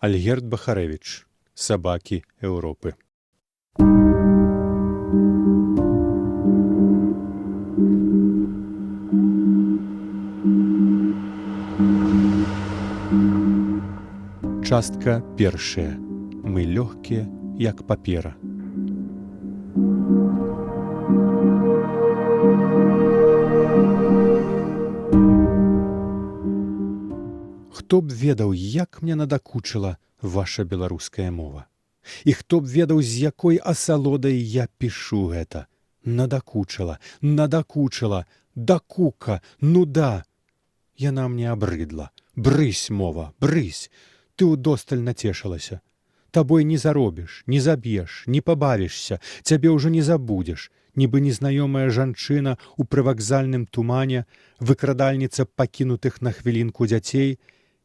Альгерд Бахарэвіч. Сабакі Еўропы. Частка першая. Мы лёгкія, як папера. Хто б ведаў, як мне надакучыла ваша беларуская мова. І хто б ведаў, з якой асалодай я пішу гэта. Надакучыла, дакука, нуда. Яна мне абрыдла. Брысь, мова, брысь. Ты ўдосталь нацешылася. Табой не заробіш, не заб'еш, не пабавішся, цябе ўжо не забудзеш. Нібы незнаёмая жанчына ў прывакзальным тумане, выкрадальніца пакінутых на хвілінку дзяцей,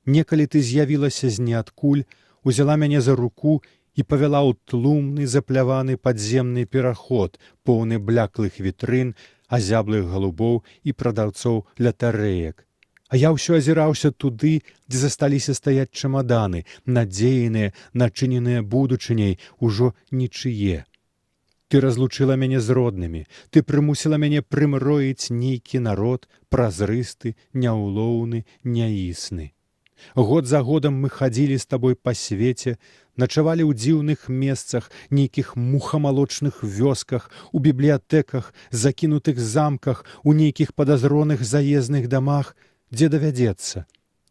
некалі ты з'явілася з ніадкуль, узяла мяне за руку і павяла ў тлумны запляваны падземны пераход, поўны бляклых вітрын, азяблых галубоў і прадаўцоў лятарэек. А я ўсё азіраўся туды, дзе засталіся стаяць чамаданы, надзеяныя, начыненыя будучыняй, ужо нічые. Ты разлучыла мяне з роднымі, ты прымусіла мяне прымроіць нейкі народ, празрысты, няўлоўны, няісны. Год за годам мы хадзілі з табой па свеце, начавалі ў дзіўных месцах, нейкіх мухамалочных вёсках, у бібліятэках, закінутых замках, у нейкіх падазроных заездных дамах, дзе давядзецца.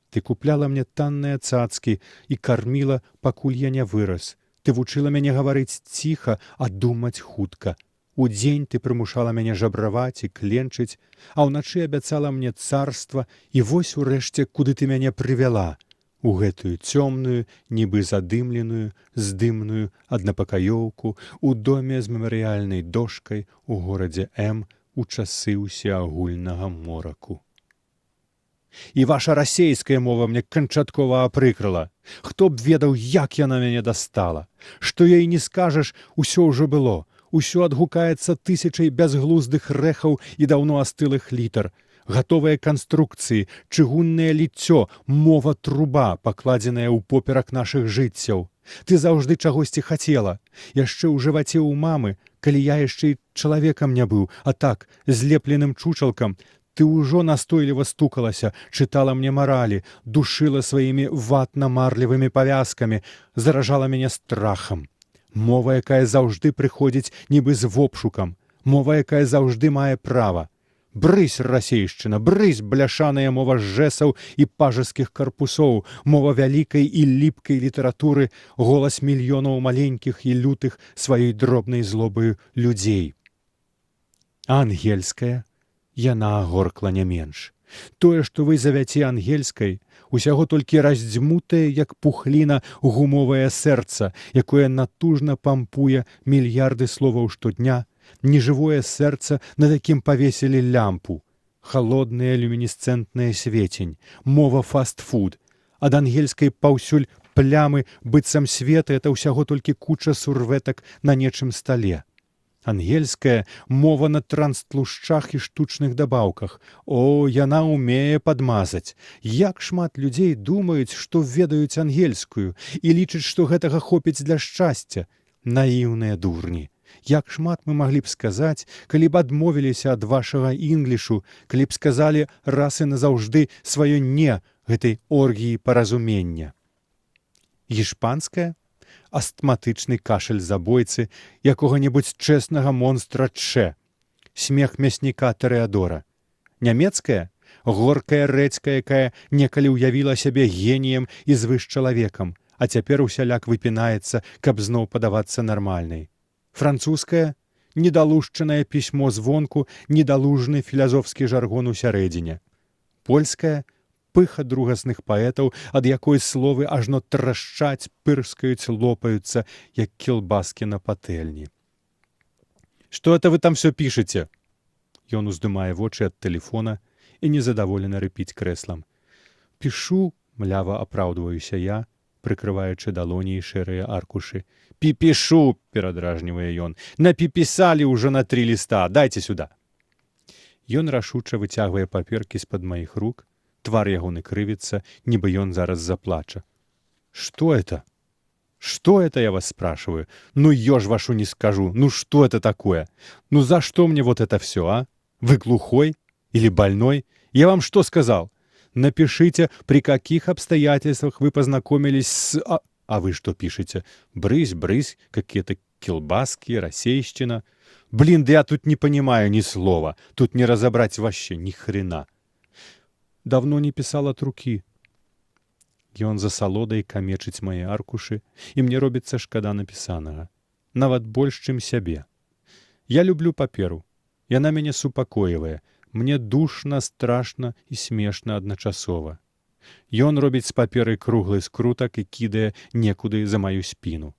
Ты купляла мне танныя цацкі і карміла, пакуль я не вырас. Ты вучыла мяне гаварыць ціха, а думаць хутка. Удзень ты прымушала мяне жабраваць і кленчыць, а ўначы абяцала мне царства, і вось урэшце, куды ты мяне прывяла, у гэтую цёмную, нібы задымленую, здымную аднапакаёўку, у доме з мемарыяльнай дошкай у горадзе М у часы ўсеагульнага мораку. І ваша расейская мова мне канчаткова апрыкрала. Хто б ведаў, як яна мяне дастала. Што ёй не скажаш, усё ўжо было. Усё адгукаецца тысячай бязглуздых рэхаў і даўно астылых літар. Гатовыя канструкцыі, чыгуннае ліццё, мова труба, пакладзеная ў поперак нашых жыццяў. Ты заўжды чагосьці хацела. Яшчэ ў жываце ў мамы, калі я яшчэ і чалавекам не быў, а так, злепленым чучалкам, ты ўжо настойліва стукалася, чытала мне маралі, душыла сваімі ватна-марлевымі павязкамі, заражала мяне страхам. Мова, якая заўжды прыходзіць нібы з вопшукам, мова, якая заўжды мае права. Брысь, расейшчына, брысь, бляшаная мова жэсаў і пажескіх карпусоў, мова вялікай і ліпкай літаратуры, голас мільёнаў маленькіх і лютых сваёй дробнай злобаю людзей. Ангельская, яна агоркла не менш. Тое, што вы завяце ангельскай, усяго толькі раздзьмутае, як пухліна, гумовае сэрца, якое натужна пампуе мільярды словаў штодня, нежывое сэрца, над якім павесілі лямпу, халодная люмінесцэнтная свецень, мова фастфуд. Ад ангельскай паўсюль плямы, быццам свет, это ўсяго толькі куча сурветак на нечым стале. Ангельская мова на транстлушчах і штучных дабаўках. О, яна ўмее падмазаць. Як шмат людзей думаюць, што ведаюць ангельскую і лічаць, што гэтага хопіць для шчасця. Наіўныя дурні. Як шмат мы маглі б сказаць, калі б адмовіліся ад вашага інглішу, калі б сказалі раз і назаўжды сваё «не» гэтай оргіі паразумення. Іспанская? Астматычны кашель забойцы, якога-небудзь чэснага монстра Чэ, смех мясніка Тарэадора. Нямецкая? Горкая рэдзька, якая некалі ўявіла сябе геніем і звышчалавекам, а цяпер усяляк выпінаецца, каб зноў падавацца нармальнай. Французская? Недалушчанае пісьмо звонку, недалужны філазофскі жаргон у сярэдзіне. Польская? Пыха другасных паэтаў, ад якой словы ажно трашчаць, пырскаюць, лопаюцца, як кілбаскі на патэльні. «Што это вы там всё пішаце?» Ён уздымае вочы ад тэлефона і незадаволена рыпіць крэслам. «Пішу», млява апраўдваюся я, прыкрываючы далоні і шэрыя аркушы. «Піпішу», перадражнівае ён, «напіпісалі ўжо на 3 ліста, дайце сюда». Ён рашуча выцягвае паперкі з-пад маіх рук, твар ягоны крывіцца, нібы ён зараз заплача. Что это? Что это, я вас спрашиваю? Ну, ешь вашу не скажу. Ну, что это такое? Ну, за что мне вот это все, а? Вы глухой? Или больной? Я вам что сказал? Напишите, при каких обстоятельствах вы познакомились с... А вы что пишете? Брысь, брысь, какие-то килбаски, рассейщина. Блин, да я тут не понимаю ни слова. Тут не разобрать вообще ни хрена. Давно не писал от руки. Ён за салодай камечыць мае аркушы, і мне робіцца шкада напісанага. Нават больш, чым сябе. Я люблю паперу. Яна мяне супакоівае. Мне душна, страшна і смешна адначасова. Ён робіць з паперы круглы скрутак і кідае некуды за маю спіну.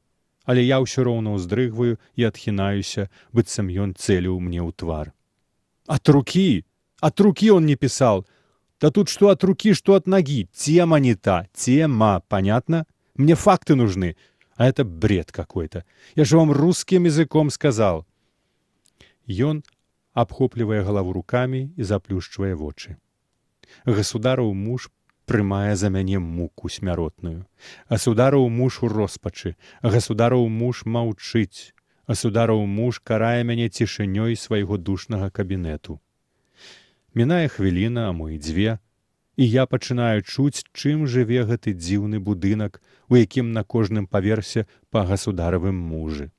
Але я ўсё роўна ўздрыгваю і адхінаюся, быццам ён цэліў мне ў твар. От руки! От руки он не писал! Да тут что от руки, что от ноги. Тема не та. Тема. Понятно? Мне факты нужны. А это бред какой-то. Я же вам русским языком сказал. Ён абхоплівае галаву руками і заплюшчвае вочы. Государаў муж прымае за мяне муку смяротную. Государаў муж у роспачы. Государаў муж маўчыць. Государаў муж карае мяне цішынёй свайго душнага кабінету. Мінае хвіліна, а мо і дзве, і я пачынаю чуць, чым жыве гэты дзіўны будынак, у якім на кожным паверсе па гасударавым мужы.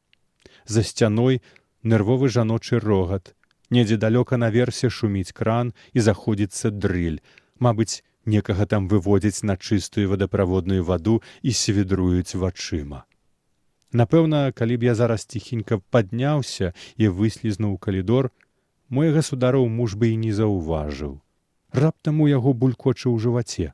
За сцяной нервовы жаночы рогат, недзе далёка наверсе шуміць кран і заходзіцца дрыль. Мабыць, некага там выводзяць на чыстую вадаправодную ваду і свідруюць вачыма. Напэўна, калі б я зараз ціхенька падняўся і выслізнуў у калідор, мой гасудараў муж бы і не заўважыў. Раптам у яго булькоча ў жываце.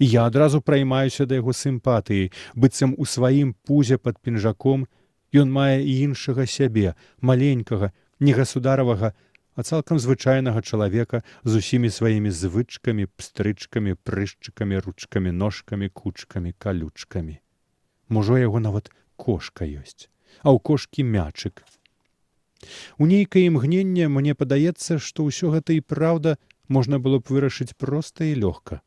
І я адразу праймаюся да яго сімпатыі, быццам у сваім пузе пад пінжаком ён мае і іншага сябе, маленькага, не гасударавага, а цалкам звычайнага чалавека з усімі сваімі звычкамі, пстрычкамі, прышчыкамі, ручкамі, ножкамі, кучкамі, калючкамі. Можа, яго нават кошка ёсць, а ў кошкі мячык. У нейкае імгненне мне падаецца, што ўсё гэта і праўда можна было б вырашыць проста і лёгка.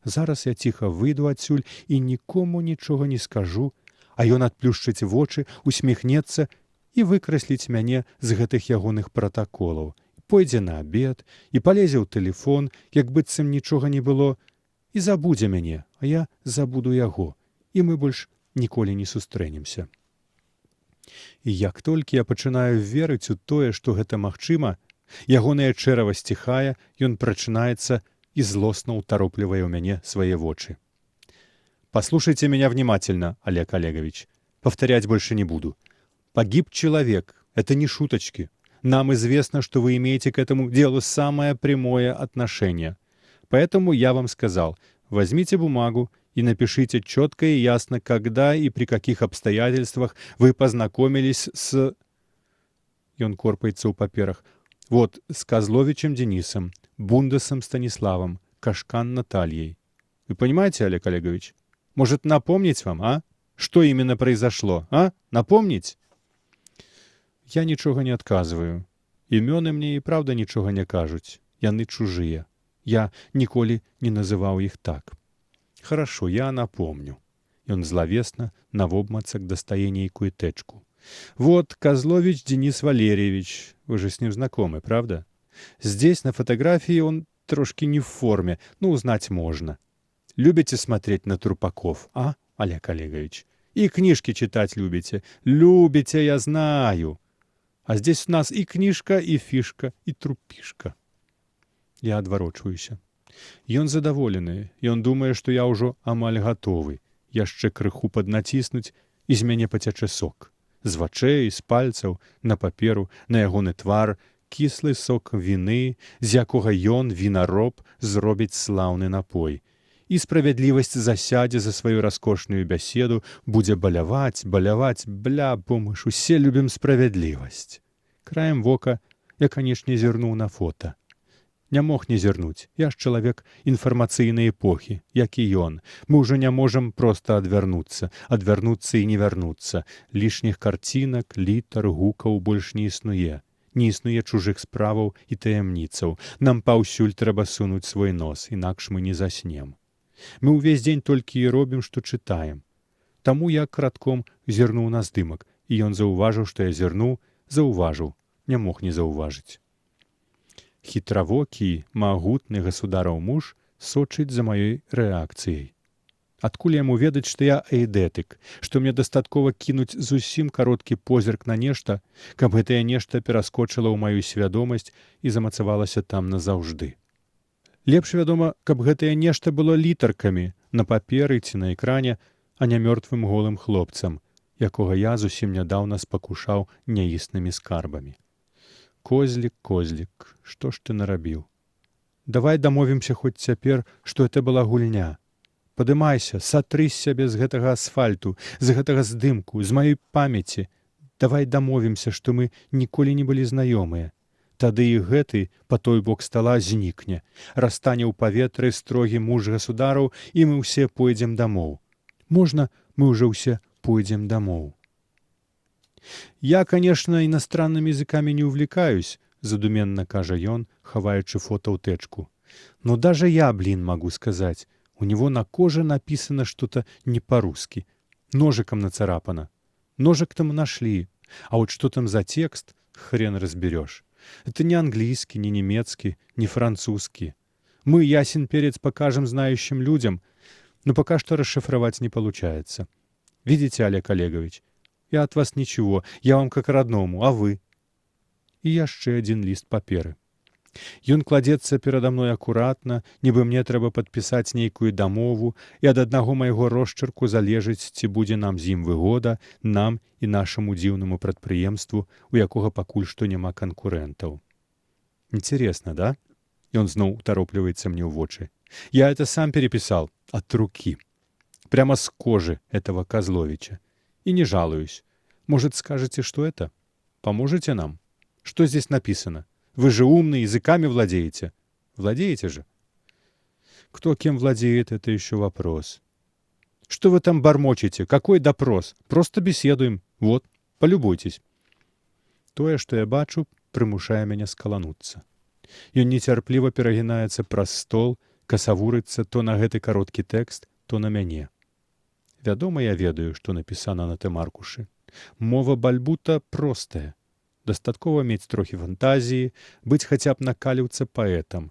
Зараз я ціха выйду адсюль і нікому нічога не скажу, а ён адплюшчыць вочы, усміхнецца і выкрасліць мяне з гэтых ягоных пратаколаў. Пойдзе на абед і палезе ў тэлефон, як быццам нічога не было, і забудзе мяне, а я забуду яго, і мы больш ніколі не сустрэнемся. І як толькі я пачынаю верыць у тое, што гэта магчыма, ягоная чэрава сціхае, ён прачынаецца і злосна ўтароплівае ў мяне свае вочы. Послушайте меня внимательно, Олег Олегович. Повторять больше не буду. Погиб человек. Это не шуточки. Нам известно, что вы имеете к этому делу самое прямое отношение. Поэтому я вам сказал, возьмите бумагу и напишите четко и ясно, когда и при каких обстоятельствах вы познакомились с... И он корпается у паперах. Вот, с Козловичем Денисом, Бундесом Станиславом, Кашкан Натальей. Вы понимаете, Олег Олегович? Может, напомнить вам, а? Что именно произошло, а? Напомнить? Я нічога не адказваю. Імёны мне і праўда нічога не кажуць. Яны чужыя. Я ніколі не называў іх так. Хорошо, я напомню. Ён зловесно навобмацак дастае нейкую тэчку. Вот Козлович Денис Валерьевич. Вы же с ним знакомы, правда? Здесь на фотографии он трошки не в форме, но узнать можно. Любите смотреть на трупаков, а, Олег Олегович? И книжки читать любите. Любите, я знаю. А здесь у нас и книжка, и фишка, и трупишка. Я адварочваюся. Ён задаволены, і ён думае, што я ўжо амаль гатовы. Яшчэ крыху паднаціснуць, і з мяне пацячэ сок. З вачэй, з пальцаў, на паперу, на ягоны твар, кіслы сок віны, з якога ён, вінароб, зробіць слаўны напой. І справядлівасць засядзе за сваю раскошную бяседу, будзе баляваць, баляваць, бля, бо мы ж усе любім справядлівасць. Краем вока я, канечне, зірнуў на фота. Не мог не зірнуць, я ж чалавек інфармацыйнай эпохі, як і ён. Мы ўжо не можам проста адвярнуцца і не вярнуцца. Лішніх карцінак, літар, гукаў больш не існуе. Не існуе чужых справаў і таямніцаў. Нам паўсюль трэба сунуць свой нос, інакш мы не заснем. Мы ўвесь дзень толькі і робім, што чытаем. Таму я крадком зірнуў на здымак, і ён заўважыў, што я зірнуў, заўважыў, не мог не заўважыць. Хітравокі, магутны гасудараў муж сочыць за маёй рэакцыяй. Адкуль яму ведаць, што я эйдэтык, што мне дастаткова кінуць зусім кароткі позірк на нешта, каб гэтае нешта пераскочыла ў маю свядомасць і замацавалася там назаўжды. Лепш, вядома, каб гэтае нешта было літаркамі на паперы ці на экране, а не мёртвым голым хлопцам, якога я зусім нядаўна спакушаў няіснымі скарбамі. Козлік, козлік, што ж ты нарабіў? Давай дамовімся хоць цяпер, што гэта была гульня. Падымайся, сатры з сябе з гэтага асфальту, з гэтага здымку, з маёй памяці. Давай дамовімся, што мы ніколі не былі знаёмыя. Тады і гэты па той бок стала знікне, растане ў паветры строгі муж гасудараў, і мы ўсе пойдзем дамоў. Можна, мы ўжо ўсе пойдзем дамоў. Я, конечно, иностранными языками не увлекаюсь, задуменно кажа ён, хаваючы фото ў тэчку. Но даже я, могу сказать, у него на коже написано что-то не по-русски. Ножиком нацарапано. Ножик там нашли, а вот что там за текст, хрен разберешь. Это не английский, не немецкий, не французский. Мы, ясен перец, покажем знающим людям, но пока что расшифровать не получается. Видите, Олег Олегович, я от вас ничего, я вам как родному, а вы? И яшчэ один лист паперы. Ён кладзецца перада мной акуратна, нібы мне трэба падпісаць нейкую дамову, і ад аднаго майго росчырку залежыць, ці будзе нам з ім выгода, нам і нашаму дзіўнаму прадпрыемству, у якога пакуль што няма канкурэнтаў. Интересно, да? Ён зноў утаропліваецца мне ў вочы. Я это сам переписал от руки. Прямо с кожи этого Козловича. И не жалуюсь. Может, скажете, что это? Поможете нам? Что здесь написано? Вы же умный, языками владеете. Владеете же? Кто кем владеет, это еще вопрос. Что вы там бормочете? Какой допрос? Просто беседуем. Вот, полюбуйтесь. Тое, што я бачу, прымушае мяне скалануцца. Ён нецярпліва перагінаецца праз стол, касавурыцца то на гэты кароткі тэкст, то на мяне. Вядома, я ведаю, што напісана на тым аркушы. Мова бальбута простая. Дастаткова мець трохі фантазіі, быць хаця б на каліўцы паэтам.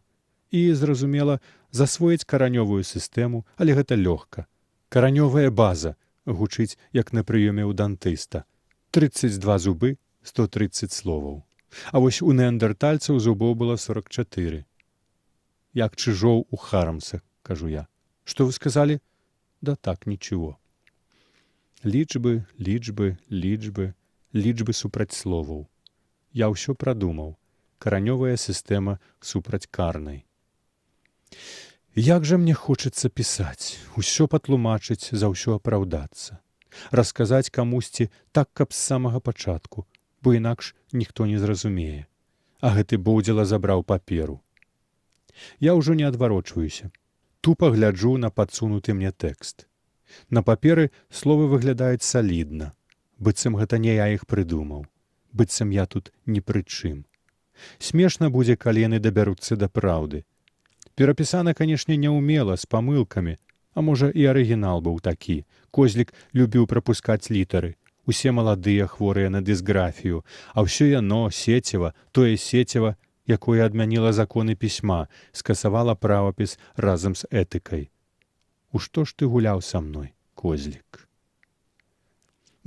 І, зразумела, засвоіць каранёвую сістэму, але гэта лёгка. Каранёвая база гучыць, як на прыёме ў дантыста. 32 зубы, 130 словаў. А вось у неандертальцаў зубоў было 44. Як чыжоў у харамсах, кажу я. Что вы сказали? Да так, ничего. Лічбы, лічбы, лічбы, лічбы супраць словаў. Я ўсё прадумаў. Каранёвая сістэма супраць карнай. Як жа мне хочацца пісаць, усё патлумачыць, за ўсё апраўдацца. Расказаць камусьці так, каб з самага пачатку, бо інакш ніхто не зразумее. А гэты боўдзіла забраў паперу. Я ўжо не адварочваюся. Тупа гляджу на падсунуты мне тэкст. На паперы словы выглядаюць салідна. Быццам гэта не я іх прыдумаў. Быццам я тут ні пры чым. Смешна будзе, калі яны дабяруцца да праўды. Перапісана, канешне, няўмела, з памылкамі, а можа і арыгінал быў такі. Козлік любіў прапускаць літары. Усе маладыя хворыя на дысграфію, а ўсё яно, сеціва, тое сеціва, якое адмяніла законы пісьма, скасавала правапіс разам з этыкай. У што ж ты гуляў са мной, козлік?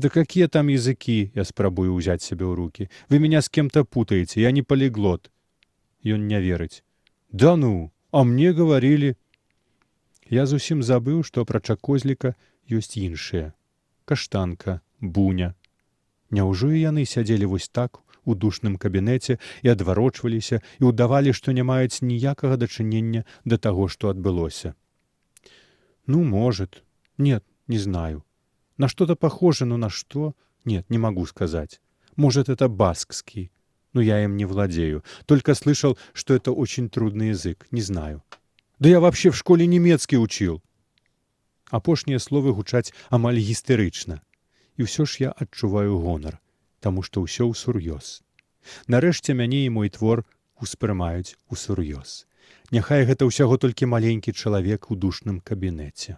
Да какие там языки, я спрабую ўзяць сябе ў руки. Вы меня с кем-то путаете, я не полиглот. Ён не верыць. Да ну, а мне говорили. Я зусім забыў, што апрача козліка ёсць іншыя. Каштанка, буня. Няўжо і яны сядзелі вось так у душным кабінеце і адварочваліся і ўдавалі, што не маюць ніякага дачынення да таго, што адбылося. Ну, может. Нет, не знаю. На что-то похоже, но на что? Нет, не могу сказать. Может, это баскский. Но я им не владею. Только слышал, что это очень трудный язык. Не знаю. Да я вообще в школе немецкий учил. Апошнія словы гучаць амаль гістэрычна. І ўсё ж я адчуваю гонар, таму што ўсё ўсур'ёз. Нарэшце мяне і мой твор успрымаюць усур'ёз. Няхай гэта ўсяго толькі маленькі чалавек у душным кабінеце.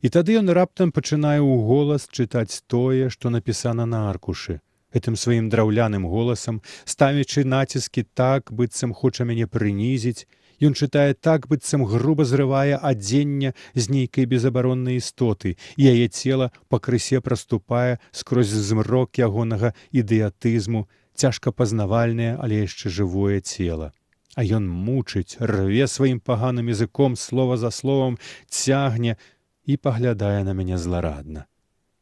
І тады ён раптам пачынае ўголас чытаць тое, што напісана на аркушы. Гэтым сваім драўляным голасам, ставячы націскі так, быццам хоча мяне прынізіць, ён чытае так, быццам груба зрывае адзенне з нейкай безабароннай істоты, і яе цела пакрысе праступае скрозь змрок ягонага ідыятызму, цяжка пазнавальнае, але яшчэ жывое цела. А ён мучыць, рве сваім паганым языком слова за словам, цягне і паглядае на мяне зларадна.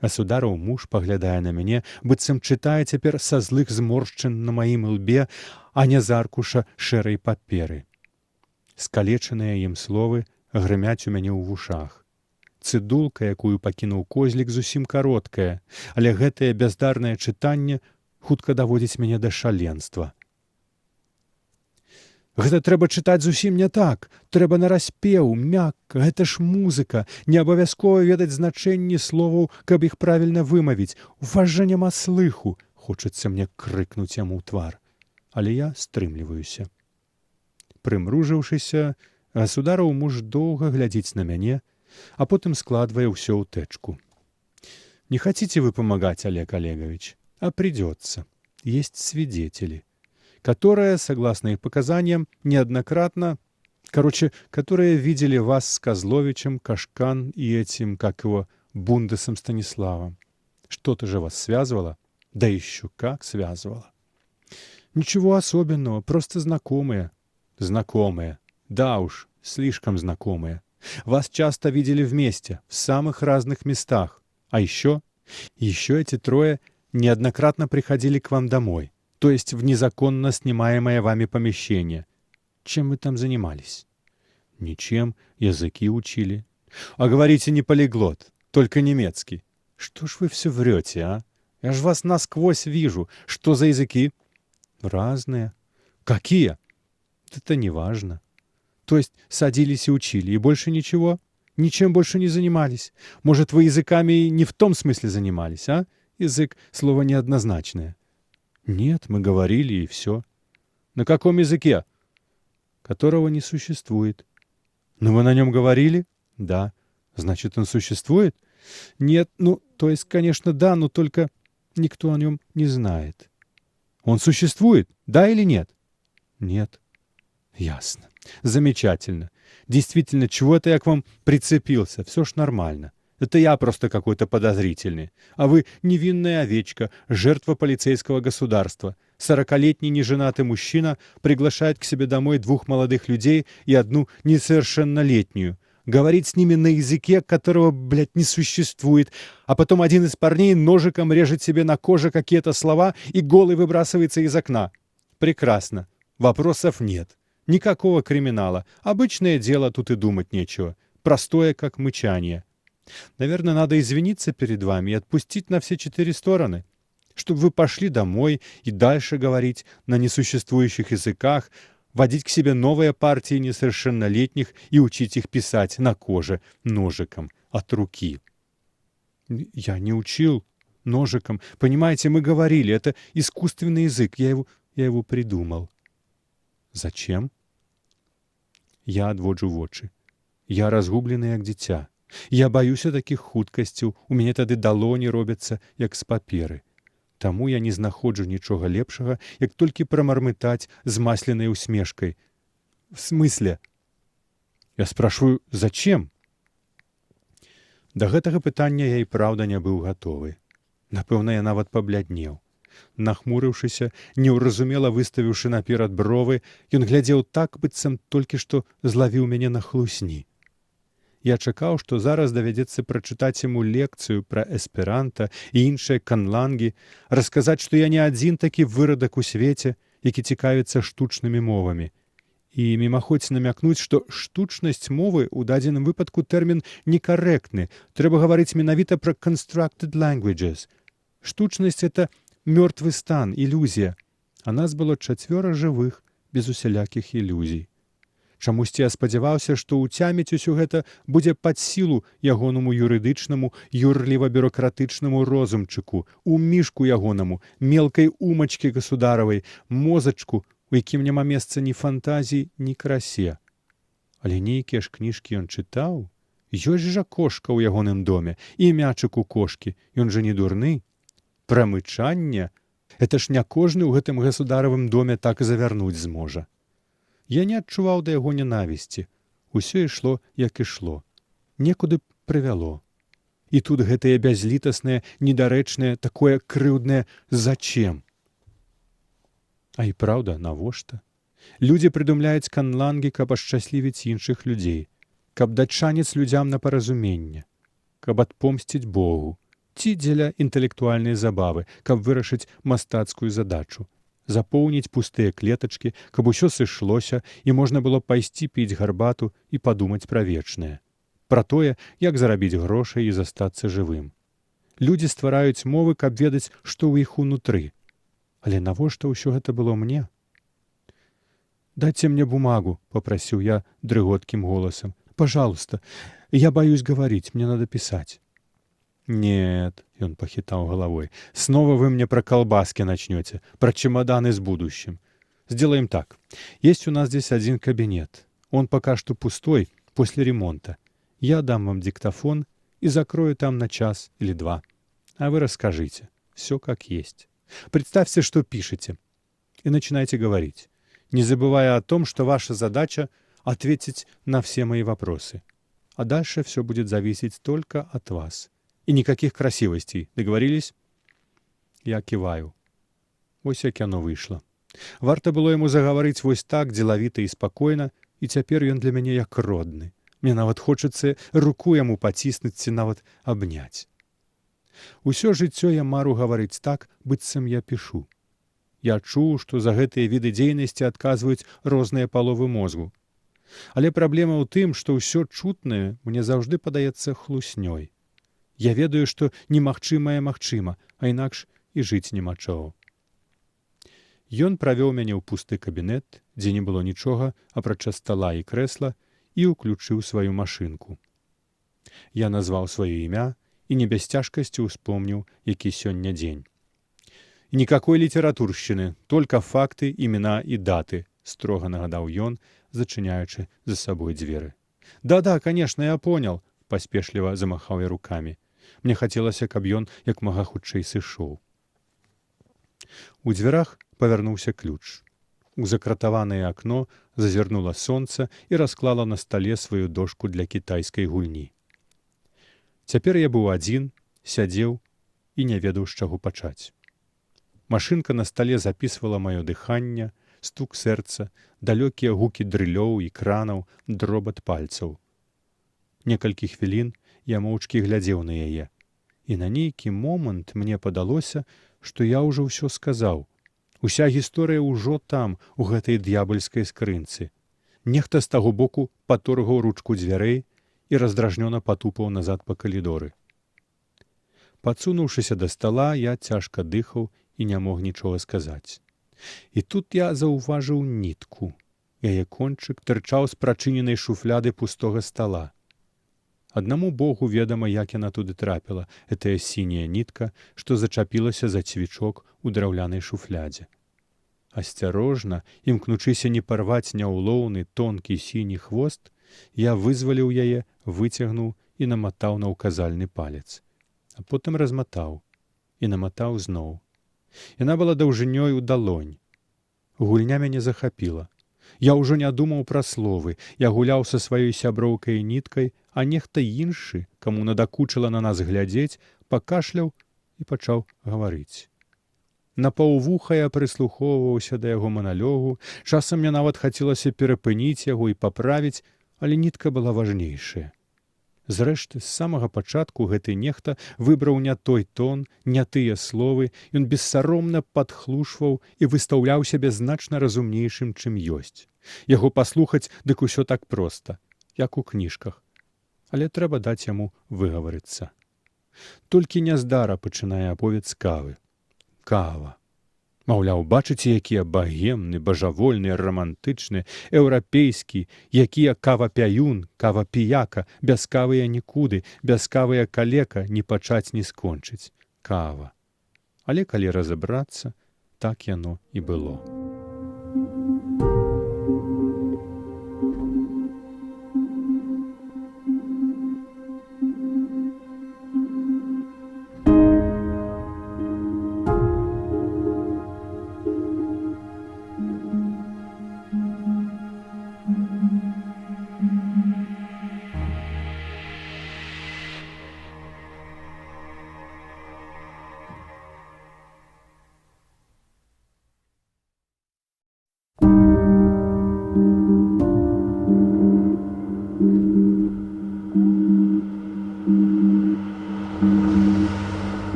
А Судараў муж паглядае на мяне, быццам чытае цяпер са злых зморшчын на маім лбе, а не з аркуша шэрай паперы. Скалечаныя ім словы грымяць у мяне ў вушах. Цыдулка, якую пакінуў Козлік, зусім кароткая, але гэтае бяздарнае чытанне хутка даводзіць мяне да шаленства. Гэта трэба чытаць зусім не так, трэба нараспеў, мякка, гэта ж музыка, не абавязкова ведаць значэнні словаў, каб іх правільна вымавіць. У вас жа няма слыху, хочацца мне крыкнуць яму ў твар. Але я стрымліваюся. Прымружыўшыся, Судараў муж доўга глядзіць на мяне, а потым складвае ўсё ў тэчку. Не хотите вы помогать, Олег Олегович? А придется. Есть свидетели, которые, согласно их показаниям, неоднократно, которые видели вас с Козловичем, Кашкан и этим, как его, Бундесом Станиславом. Что-то же вас связывало? Да еще как связывало. Ничего особенного, просто знакомые. Знакомые. Да уж, слишком знакомые. Вас часто видели вместе, в самых разных местах. А еще эти трое неоднократно приходили к вам домой, то есть в незаконно снимаемое вами помещение. Чем вы там занимались? Ничем, языки учили. А говорите, не полиглот, только немецкий. Что ж вы все врете, а? Я ж вас насквозь вижу. Что за языки? Разные. Какие? Это не важно. То есть садились и учили, и больше ничего? Ничем больше не занимались? Может, вы языками не в том смысле занимались, а? Язык — слово неоднозначное. Нет, мы говорили, и все. На каком языке? Которого не существует. Но вы на нем говорили? Да. Значит, он существует? Нет, то есть, конечно, да, но только никто о нем не знает. Он существует, да или нет? Нет. Ясно. Замечательно. Действительно, чего-то я к вам прицепился. Все ж нормально. Это я просто какой-то подозрительный. А вы невинная овечка, жертва полицейского государства. 40-летний неженатый мужчина приглашает к себе домой 2 молодых людей и 1 несовершеннолетнюю. Говорит с ними на языке, которого, не существует. А потом один из парней ножиком режет себе на коже какие-то слова и голый выбрасывается из окна. Прекрасно. Вопросов нет. Никакого криминала. Обычное дело, тут и думать нечего. Простое, как мычание. Наверное, надо извиниться перед вами и отпустить на все 4 стороны, чтобы вы пошли домой и дальше говорить на несуществующих языках, водить к себе новые партии несовершеннолетних и учить их писать на коже ножиком от руки. Я не учил ножиком. Понимаете, мы говорили, это искусственный язык, я его придумал. Зачем? Я адводжу вочы. Я разгублены, як дзіця. Я баюся такіх хуткасцяў, у мяне тады далоні робяцца, як з паперы. Таму я не знаходжу нічога лепшага, як толькі прамармытаць з масленай усмешкай. В смысле? Я спрашиваю, зачем? Да гэтага пытання я і праўда не быў гатовы. Напэўна, я нават пабляднеў. Нахмурыўшыся, неўразумела выставіўшы наперад бровы, ён глядзеў так, быццам толькі што злавіў мяне на хлусні. Я чакаў, што зараз давядзецца прачытаць яму лекцыю пра эсперанта і іншыя канлангі, расказаць, што я не адзін такі вырадак у свеце, які цікавіцца штучнымі мовамі. І мімаходзь намякнуць, што штучнасць мовы ў дадзеным выпадку тэрмін некарэктны. Трэба гаварыць менавіта пра constructed languages. Штучнасць — это мёртвы стан, ілюзія. А нас было 4 жывых, без усялякіх ілюзій. Чамусьці я спадзяваўся, што ўцяміць усё гэта будзе пад сілу ягонаму юрыдычнаму, юрліва-бюрократычнаму розумчыку, у мішку ягонаму, мелкай умачкі государавай, мозачку, у якім няма месца ні фантазіі, ні красе. Але нейкія ж кніжкі ён чытаў, Ёсць жа кошка ў ягоным доме, і мячык у кошкі, ён жа не дурны. Прамычанне — это ж не кожны ў гэтым гасударавым доме так завярнуць зможа. Я не адчуваў да яго ненавісці. Усё ішло, як ішло. Некуды прывяло. І тут гэтае бязлітаснае, недарэчнае, такое крыўднае «зачем?». А і праўда, навошта? Людзі прыдумляюць канлангі, каб ашчаслівіць іншых людзей, каб даць шанец людзям на паразуменне, каб адпомсціць Богу, ці дзеля інтэлектуальнай забавы, каб вырашыць мастацкую задачу, запоўніць пустыя клетачкі, каб усё сышлося і можна было пайсці піць гарбату і падумаць пра вечнае, пра тое, як зарабіць грошай і застацца жывым. Людзі ствараюць мовы, каб ведаць, што ў іх унутры. Але навошта ўсё гэта было мне? «Дайте мне бумагу», — попросил я дрыготким голосом. «Пожалуйста, я боюсь говорить, мне надо писать». «Нет», — он похитал головой, — «снова вы мне про колбаски начнете, про чемоданы с будущим. Сделаем так. Есть у нас здесь один кабинет. Он пока что пустой, после ремонта. Я дам вам диктофон и закрою там на час или два. А вы расскажите. Все как есть. Представьте, что пишете. И начинайте говорить, не забывая о том, что ваша задача — ответить на все мои вопросы. А дальше все будет зависеть только от вас. И никаких красивостей. Договорились?» Я киваю. Вось як яно выйшла. Варта было яму загаварыць вось так, дзелавіта і спакойна, і цяпер ён для мяне як родны. Мне нават хочацца руку яму паціснуць ці нават абняць. Усё жыццё я мару гаварыць так, быццам я пішу. Я чуў, што за гэтыя віды дзейнасці адказваюць розныя паловы мозгу. Але праблема ў тым, што ўсё чутнае мне заўжды падаецца хлуснёй. Я ведаю, што немагчымае магчыма, а інакш і жыць няма чаго. Ён правёў мяне ў пусты кабінет, дзе не было нічога, апрача стала і крэсла, і ўключыў сваю машынку. Я назваў сваё імя і не без цяжкасці ўспомніў, які сёння дзень. «Никакой литературщины, только факты, имена и даты», — строго нагадал ён, зачиняючи за собой двери. «Да-да, конечно, я понял», — поспешливо замахал я руками. Мне хотелось, каб ён як мага хутчэй сышоў. У дзвярах павярнуўся ключ. У закратаванае акно зазірнула сонца і расклала на стале сваю дошку для кітайскай гульні. Цяпер я быў адзін, сядзеў і не ведаў, з чаго пачаць. Машынка на стале записывала маё дыханне, стук сэрца, далёкія гукі дрылёў і кранаў, дробат пальцаў. Некалькі хвілін я моўчкі глядзеў на яе, і на нейкі момант мне падалося, што я ўжо ўсё сказаў. Уся гісторыя ўжо там, у гэтай д'ябальскай скрынцы. Нехта з таго боку паторгаў ручку дзвярэй і раздражнёна патупаў назад па калідоры. Падсунуўшыся да стала, я цяжка дыхаў і не мог нічога сказаць. І тут я заўважыў нітку. Яе кончык тырчаў з прачыненай шуфляды пустога стала. Аднаму Богу ведама, як яна туды трапіла, гэтая сіняя нітка, што зачапілася за цвічок у драўлянай шуфлядзе. Асцярожна, імкнучыся не парваць няўлоўны, тонкі сіні хвост, я вызваліў яе, выцягнуў і наматаў на ўказальны палец. А потым разматаў і наматаў зноў. Яна была даўжынёй у далонь. Гульня мяне захапіла. Я ўжо не думаў пра словы, я гуляў са сваёй сяброўкай і ніткай, а нехта іншы, каму надакучыла на нас глядзець, пакашляў і пачаў гаварыць. Напаўвуха я прыслухоўваўся да яго маналогу, часам мне нават хацелася перапыніць яго і паправіць, але нітка была важнейшая. Зрэшты, з самага пачатку гэты нехта выбраў не той тон, не тыя словы, ён бессаромна падхлушваў і выстаўляў сябе значна разумнейшым, чым ёсць. Яго паслухаць дык усё так проста, як у кніжках. Але трэба даць яму выгаварыцца. Толькі няздара пачынае аповед з кавы. Кава. Маўляў, бачыце, якія багемны, бажавольны, рамантычны, еўрапейскі, якія кава-пяюн, кава-піяка, без кавы я нікуды, без кавы я калека, ні пачаць, ні скончыць. Кава. Але калі разабрацца, так яно і было.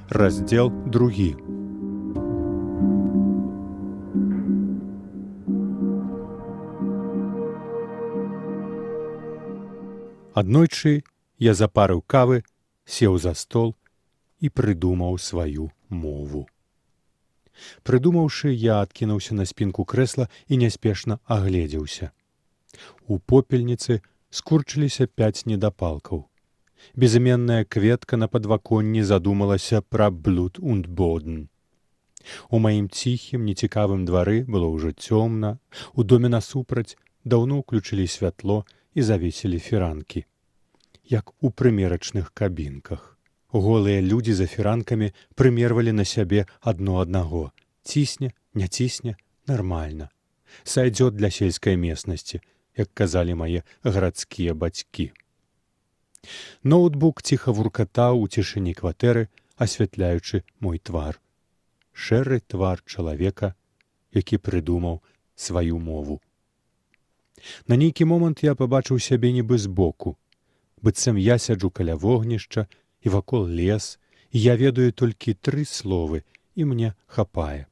Раздел 2. Аднойчы я запарыў кавы, сеў за стол і прыдумаў сваю мову. Прыдумаўшы, я адкінуўся на спінку крэсла і няспешна агледзеўся. У попельніцы скурчыліся 5 недапалкаў. Безыменная кветка на падваконні задумалася пра блуд und боден. У маім ціхім, нецікавым двары было ўжо цёмна, у доме насупраць даўно ўключылі святло і завесілі фіранкі. Як у прымерачных кабінках. Голыя людзі за фіранкамі прымервалі на сябе адно аднаго. Цісне, не цісне, нармальна. Сайдзёт для сельскай местнасці, як казалі мае гарадскія бацькі. Ноутбук ціха вуркатаў у цішыні кватэры, асвятляючы мой твар. Шэры твар чалавека, які прыдумаў сваю мову. На нейкі момант я пабачыў сябе нібы збоку. Быццам я сяджу каля вогнішча, і вакол лес, і я ведаю толькі 3 словы, і мне хапае.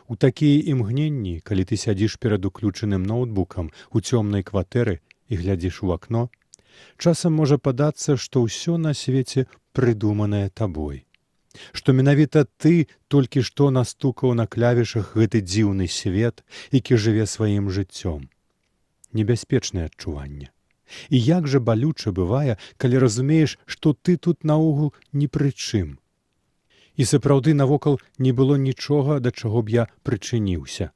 У такія імгненні, калі ты сядзіш перад уключаным ноутбукам у цёмнай кватэры і глядзіш у акно, часам можа падацца, што ўсё на свеце прыдуманае табой. Што менавіта ты толькі што настукаў на клавішах гэты дзіўны свет, які жыве сваім жыццём. Небяспечнае адчуванне. І як жа балюча бывае, калі разумееш, што ты тут наогул ні пры чым. І сапраўды навокал не было нічога, да чаго б я прычыніўся.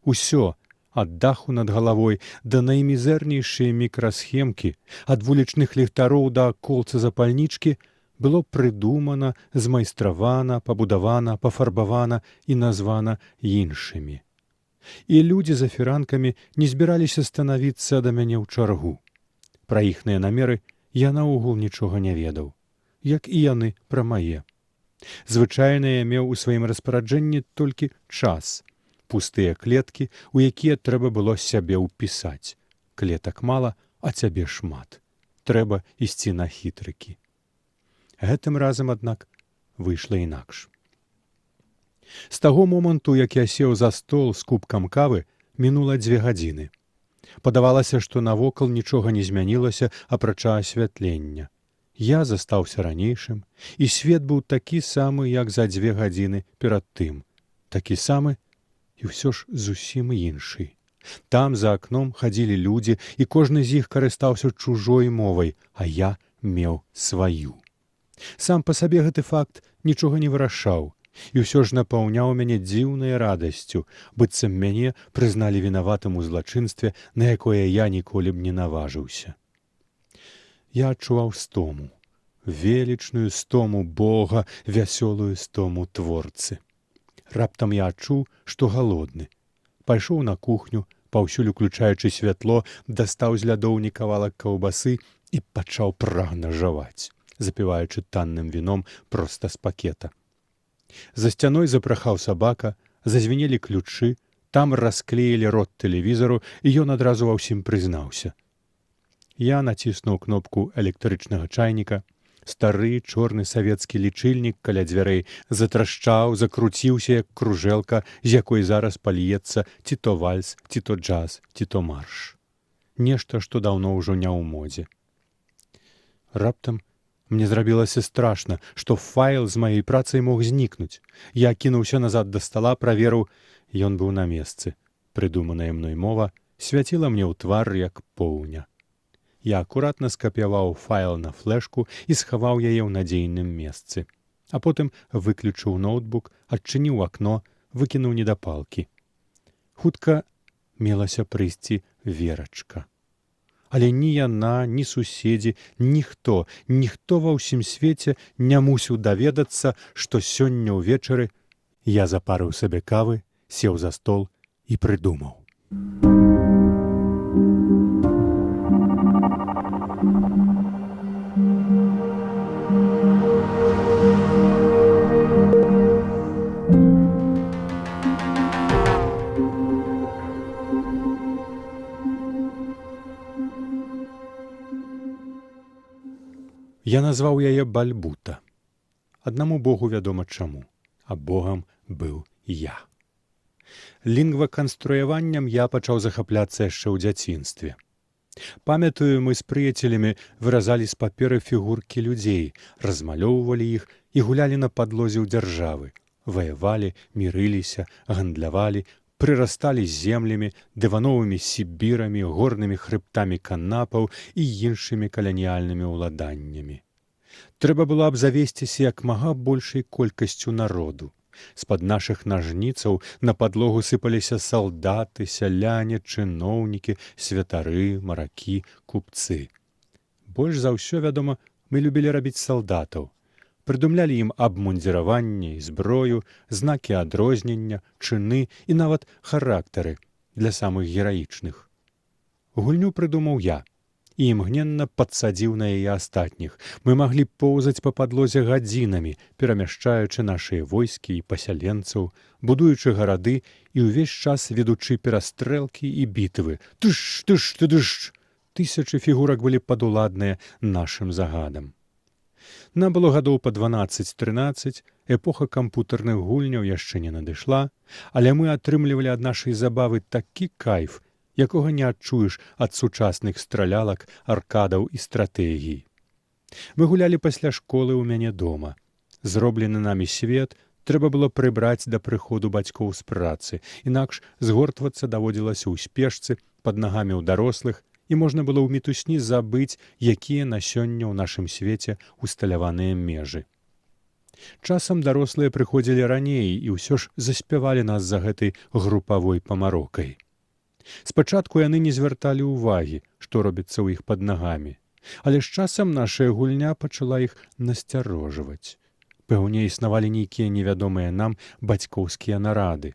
Усё, ад даху над галавой да наймізэрнейшыя мікрасхемкі, ад вулічных ліхтароў да колца запальнічкі, было прыдумана, змайстравана, пабудавана, пафарбавана і названа іншымі. І людзі за фіранкамі не збіраліся станавіцца да мяне ў чаргу. Пра іхныя намеры я наогул нічога не ведаў, як і яны пра мае. Звычайна я меў у сваім распараджэнні толькі час, пустыя клеткі, у якія трэба было сябе ўпісаць. Клетак мала, а цябе шмат. Трэба ісці на хітрыкі. Гэтым разам, аднак, выйшла інакш. З таго моманту, як я сеў за стол з кубкам кавы, мінула 2 гадзіны. Падавалася, што навокал нічога не змянілася, апрача асвятлення. Я застаўся ранейшым, і свет быў такі самы, як за 2 гадзіны перад тым. Такі самы, і ўсё ж зусім іншы. Там за акном хадзілі людзі, і кожны з іх карыстаўся чужой мовай, а я меў сваю. Сам па сабе гэты факт нічога не вырашаў, і ўсё ж напаўняў мяне дзіўнай радасцю, быццам мяне прызналі вінаватым у злачынстве, на якое я ніколі б не наважыўся. Я адчуваў стому, велічную стому Бога, вясёлую стому Творцы. Раптам я адчуў, што галодны. Пайшоў на кухню, паўсюль уключаючы святло, дастаў з лядоўні кавалак каўбасы і пачаў прагна жаваць, запіваючы танным віном проста з пакета. За сцяной запрахаў сабака, зазвінелі ключы, там расклеілі рот тэлевізару, і ён адразу ва ўсім прызнаўся. Я націснуў кнопку электрычнага чайніка, стары чорны савецкі лічыльнік каля дзвярэй затрашчаў, закруціўся, як кружэлка, з якой зараз пальецца ці то вальс, ці то джаз, ці то марш. Нешта, што даўно ўжо не ў модзе. Раптам мне зрабілася страшна, што файл з маёй працай мог знікнуць. Я кінуўся назад да стала, праверыў, ён быў на месцы. Прыдуманая мной мова свяціла мне ў твар, як поўня. Я акуратна скапіяваў файл на флешку і схаваў яе ў надзейным месцы. А потым выключыў ноутбук, адчыніў акно, выкінуў недапалкі. Хутка мелася прыйсці Верачка. Але ні яна, ні суседзі, ніхто ва ўсім свеце не мусіў даведацца, што сёння ўвечары я запарыў сабе кавы, сеў за стол і прыдумаў. Я назваў яе Бальбута. Аднаму Богу вядома чаму, а Богам быў я. Лінгваканструяваннем я пачаў захапляцца яшчэ ў дзяцінстве. Памятаю, мы з прыяцелямі выразалі з паперы фігуркі людзей, размалёўвалі іх і гулялі на падлозе ў дзяржавы, ваявалі, мірыліся, гандлявалі, прырасталі з землямі, дывановымі сібірамі, горнымі хрыбтамі канапаў і іншымі каланіяльнымі ўладаннямі. Трэба было абзавесціся як мага большай колькасцю народу. З-пад нашых нажніцаў на падлогу сыпаліся салдаты, сяляне, чыноўнікі, святары, маракі, купцы. Больш за ўсё, вядома, мы любілі рабіць салдатаў. Прыдумлялі ім абмундзіраванне і зброю, знакі адрознення, чыны і нават характары для самых гераічных. Гульню прыдумаў я і імгненна падсадзіў на яе астатніх. Мы маглі поўзаць па падлозе гадзінамі, перамяшчаючы нашыя войскі і пасяленцаў, будуючы гарады і ўвесь час ведучы перастрэлкі і бітвы. Тыш, тыш, тыдыш! Тысячы фігурак былі падуладныя нашым загадам. Нам было гадоў па 12-13, эпоха кампутарных гульняў яшчэ не надышла, але мы атрымлівалі ад нашай забавы такі кайф, якога не адчуеш ад сучасных стралялак, аркадаў і стратэгій. Мы гулялі пасля школы ў мяне дома. Зроблены намі свет трэба было прыбраць да прыходу бацькоў з працы, інакш згортвацца даводзілася ў спешцы пад нагамі ў дарослых, і можна было ў мітусні забыць, якія на сёння ў нашым свеце усталяваныя межы. Часам дарослыя прыходзілі раней і ўсё ж заспявалі нас за гэтай групавой памарокай. Спачатку яны не звярталі ўвагі, што робіцца ў іх пад нагамі, але з часам нашая гульня пачала іх насцярожваць. Пэўне існавалі нейкія невядомыя нам бацькоўскія нарады,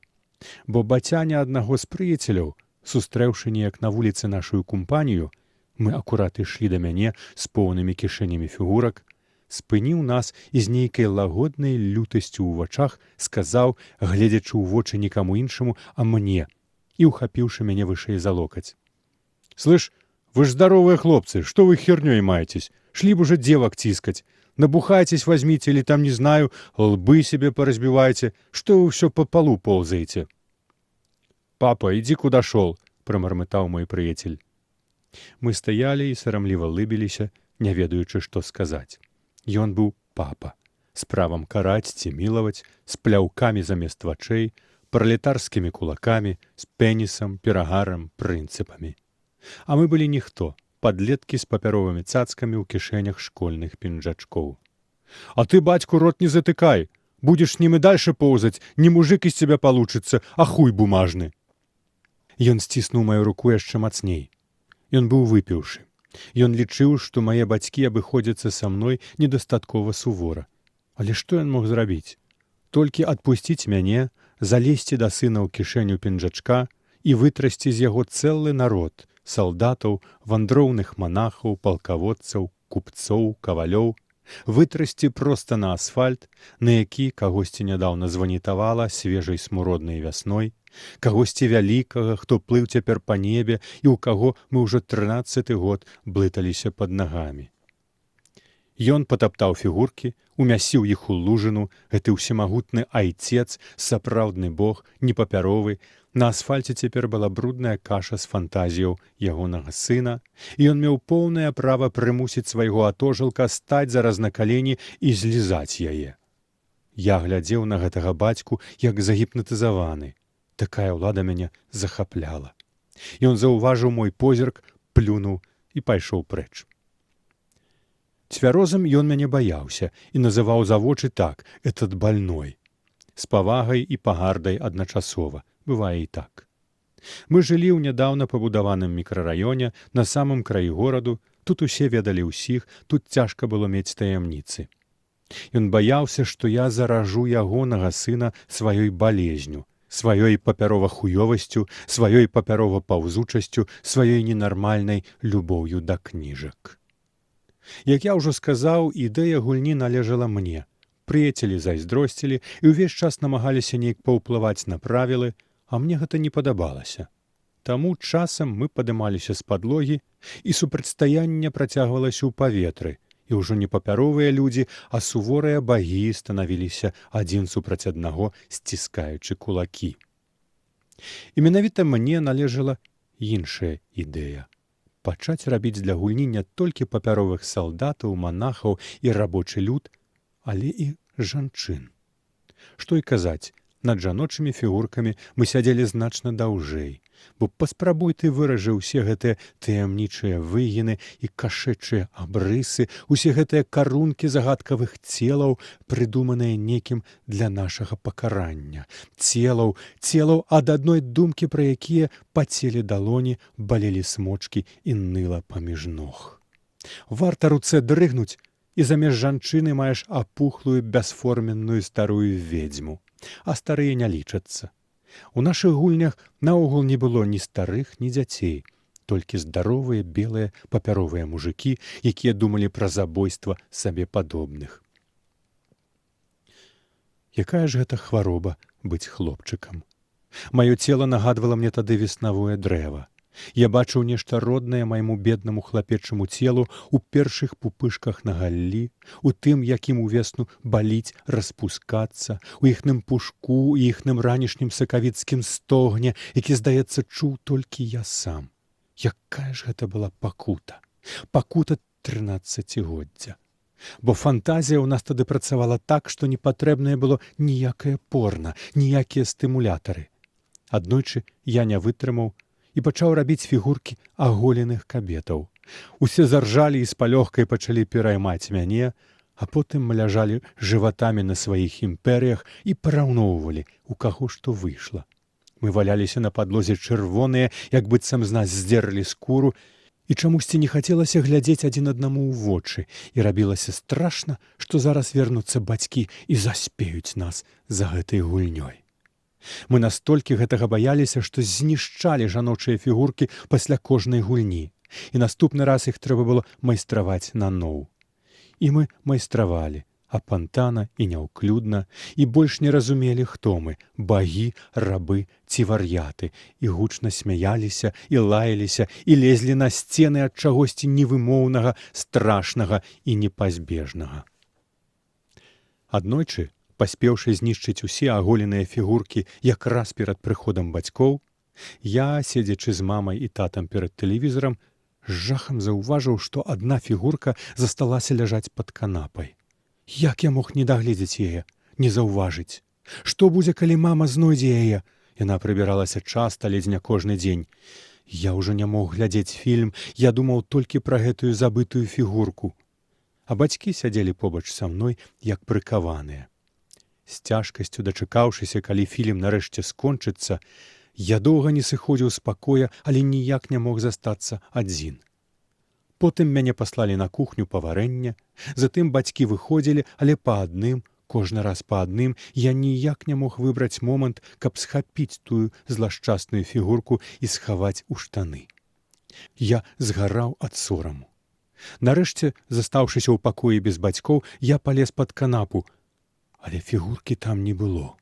бо бацяня аднаго з прыяцеляў, сустрэўшы неяк на вуліцы нашую кампанію, мы акурат ішлі да мяне з поўнымі кішэнямі фігурак, спыніў нас і з нейкай лагоднай лютасцю ў вачах сказаў, гледзячы ў вочы нікаму іншаму, а мне, и ухапіўшы мяне вышэй за локаць. «Слышь, вы ж здоровые хлопцы, что вы хернёй маетесь? Шли бы уже девок тискать. Набухайтесь, возьмите, или там, не знаю, лбы себе поразбивайте. Что вы все по полу ползаете?» «Папа, иди куда шел», — промармытаў мой прыяцель. Мы стаялі і сарамліва лыбіліся, не ведаючы, што сказаць. Ён быў папа, з правам караць ці мілаваць, з пляўкамі замест вачэй, пралетарскімі кулакамі, з пенісам, перагарам, прынцыпамі. А мы былі ніхто, падлеткі з папяровымі цацкамі ў кішэнях школьных пінжачкоў. «А ты, батьку, рот не затыкай! Будешь с ним и дальше поўзаць, не мужик из тебя получится, а хуй бумажны!» Ён сціснуў маю руку яшчэ мацней. Ён быў выпіўшы. Ён лічыў, што мае бацькі абыходзяцца са мной недастаткова сувора. Але што ён мог зрабіць? Толькі адпусціць мяне, залезці да сына ў кішэню пінжачка і вытрасці з яго цэлы народ салдатаў, вандроўных манахаў, палкаводцаў, купцоў, кавалёў, вытрасці проста на асфальт, на які кагосьці нядаўна званітавала свежай смуроднай вясной, кагосьці вялікага, хто плыў цяпер па небе і ў каго мы ўжо 13-ты год блыталіся пад нагамі. Ён патаптаў фігуркі, умясіў іх у лужыну, гэты ўсемагутны айцец, сапраўдны бог, непапяровы. На асфальце цяпер была брудная каша з фантазіяў ягонага сына, і ён меў поўнае права прымусіць свайго атожылка стаць зараз на калені і злізаць яе. Я глядзеў на гэтага бацьку, як загіпнатызаваны. Такая ўлада мяне захапляла. Ён заўважыў мой позірк, плюнуў і пайшоў прэч. Цвярозам ён мяне баяўся і называў за вочы так, «этот больной». З павагай і пагардай адначасова, бывае і так. Мы жылі ў нядаўна пабудаваным мікрараёне, на самым краі гораду, тут усе ведалі ўсіх, тут цяжка было мець таямніцы. Ён баяўся, што я заражу ягонага сына сваёй балезню, сваёй папярова-хуёвасцю, сваёй папярова-паўзучасцю, сваёй ненармальнай любоўю да кніжак. Як я ўжо сказаў, ідэя гульні належала мне. Прыяцелі зайздросцілі і ўвесь час намагаліся неяк паўплываць на правілы, а мне гэта не падабалася. Таму часам мы падымаліся з падлогі, і супрацьстаянне працягвалася ў паветры, І ўжо не папяровыя людзі, а суворыя багі станавіліся адзін супраць аднаго, сціскаючы кулакі. І менавіта мне належала іншая ідэя. Пачаць рабіць для гульні не толькі папяровых салдатаў, манахаў і рабочы люд, але і жанчын. Што і казаць, над жаночымі фігуркамі мы сядзелі значна даўжэй, бо паспрабуй ты выражы ўсе гэтыя таямнічыя выгіны і кашэчыя абрысы, усе гэтыя карункі загадкавых целаў, прыдуманыя некім для нашага пакарання. Целаў, ад адной думкі, пра якія пацелі далоні, балелі смочкі і ныла паміж ног. Варта руцэ дрыгнуць, і замест жанчыны маеш апухлую бясформенную старую ведзьму. А старыя не лічацца. У нашых гульнях наогул не было ні старых, ні дзяцей, толькі здаровыя белыя папяровыя мужыкі, якія думалі пра забойства сабе падобных. Якая ж гэта хвароба быць хлопчыкам? Маё цела нагадвала мне тады веснавое дрэва. Я бачыў нешта роднае майму беднаму хлапечаму целу ў першых пупышках на галлі, у тым, якім увесну баліць распускацца, у іхным пушку і іхным ранішнім сакавіцкім стогне, які, здаецца, чуў толькі я сам. Якая ж гэта была пакута? Пакута 13годдзя. Бо фантазія ў нас тады працавала так, што не патрэбнае было ніякае порна, ніякія стымулятары. Аднойчы я не вытрымаў і пачаў рабіць фігуркі аголеных кабетаў. Усе заржалі і з палёгкай пачалі пераймаць мяне, а потым ляжалі жыватамі на сваіх імперыях і параўноўвалі, у каго што выйшла. Мы валяліся на падлозе чырвоныя, як быццам з нас здзерлі скуру, і чамусьці не хацелася глядзець адзін аднаму ў вочы, і рабілася страшна, што зараз вернуцца бацькі і заспеюць нас за гэтай гульнёй. Мы настолькі гэтага баяліся, што знішчалі жаночыя фігуркі пасля кожнай гульні, і наступны раз іх трэба было майстраваць наноў. І мы майстравалі, апантана і няўклюдна, і больш не разумелі, хто мы, багі, рабы ці вар'яты, і гучна смяяліся, і лаяліся, і лезлі на сцены ад чагосьці невымоўнага, страшнага і непазбежнага. Аднойчы, паспеўшы знішчыць усе аголеныя фігуркі якраз перад прыходам бацькоў, я, седзячы з мамай і татам перад тэлевізарам, з жахам заўважыў, што адна фігурка засталася ляжаць пад канапай. Як я мог не дагледзець яе, не заўважыць? Што будзе, калі мама знойдзе яе? Яна прыбіралася часта, ледзь не кожны дзень. Я ўжо не мог глядзець фільм, я думаў толькі пра гэтую забытую фігурку. А бацькі сядзелі побач са мной, як прыкаваныя. З цяжкасцю дачакаўшыся, калі фільм нарэшце скончыцца, я доўга не сыходзіў з пакоя, але ніяк не мог застацца адзін. Потым мяне паслалі на кухню па варэнне, затым бацькі выходзілі, але па адным, кожны раз па адным, я ніяк не мог выбраць момант, каб схапіць тую злашчасную фігурку і схаваць у штаны. Я згараў ад сораму. Нарэшце, застаўшыся ў пакоі без бацькоў, я палез пад канапу, але фігуркі там не было.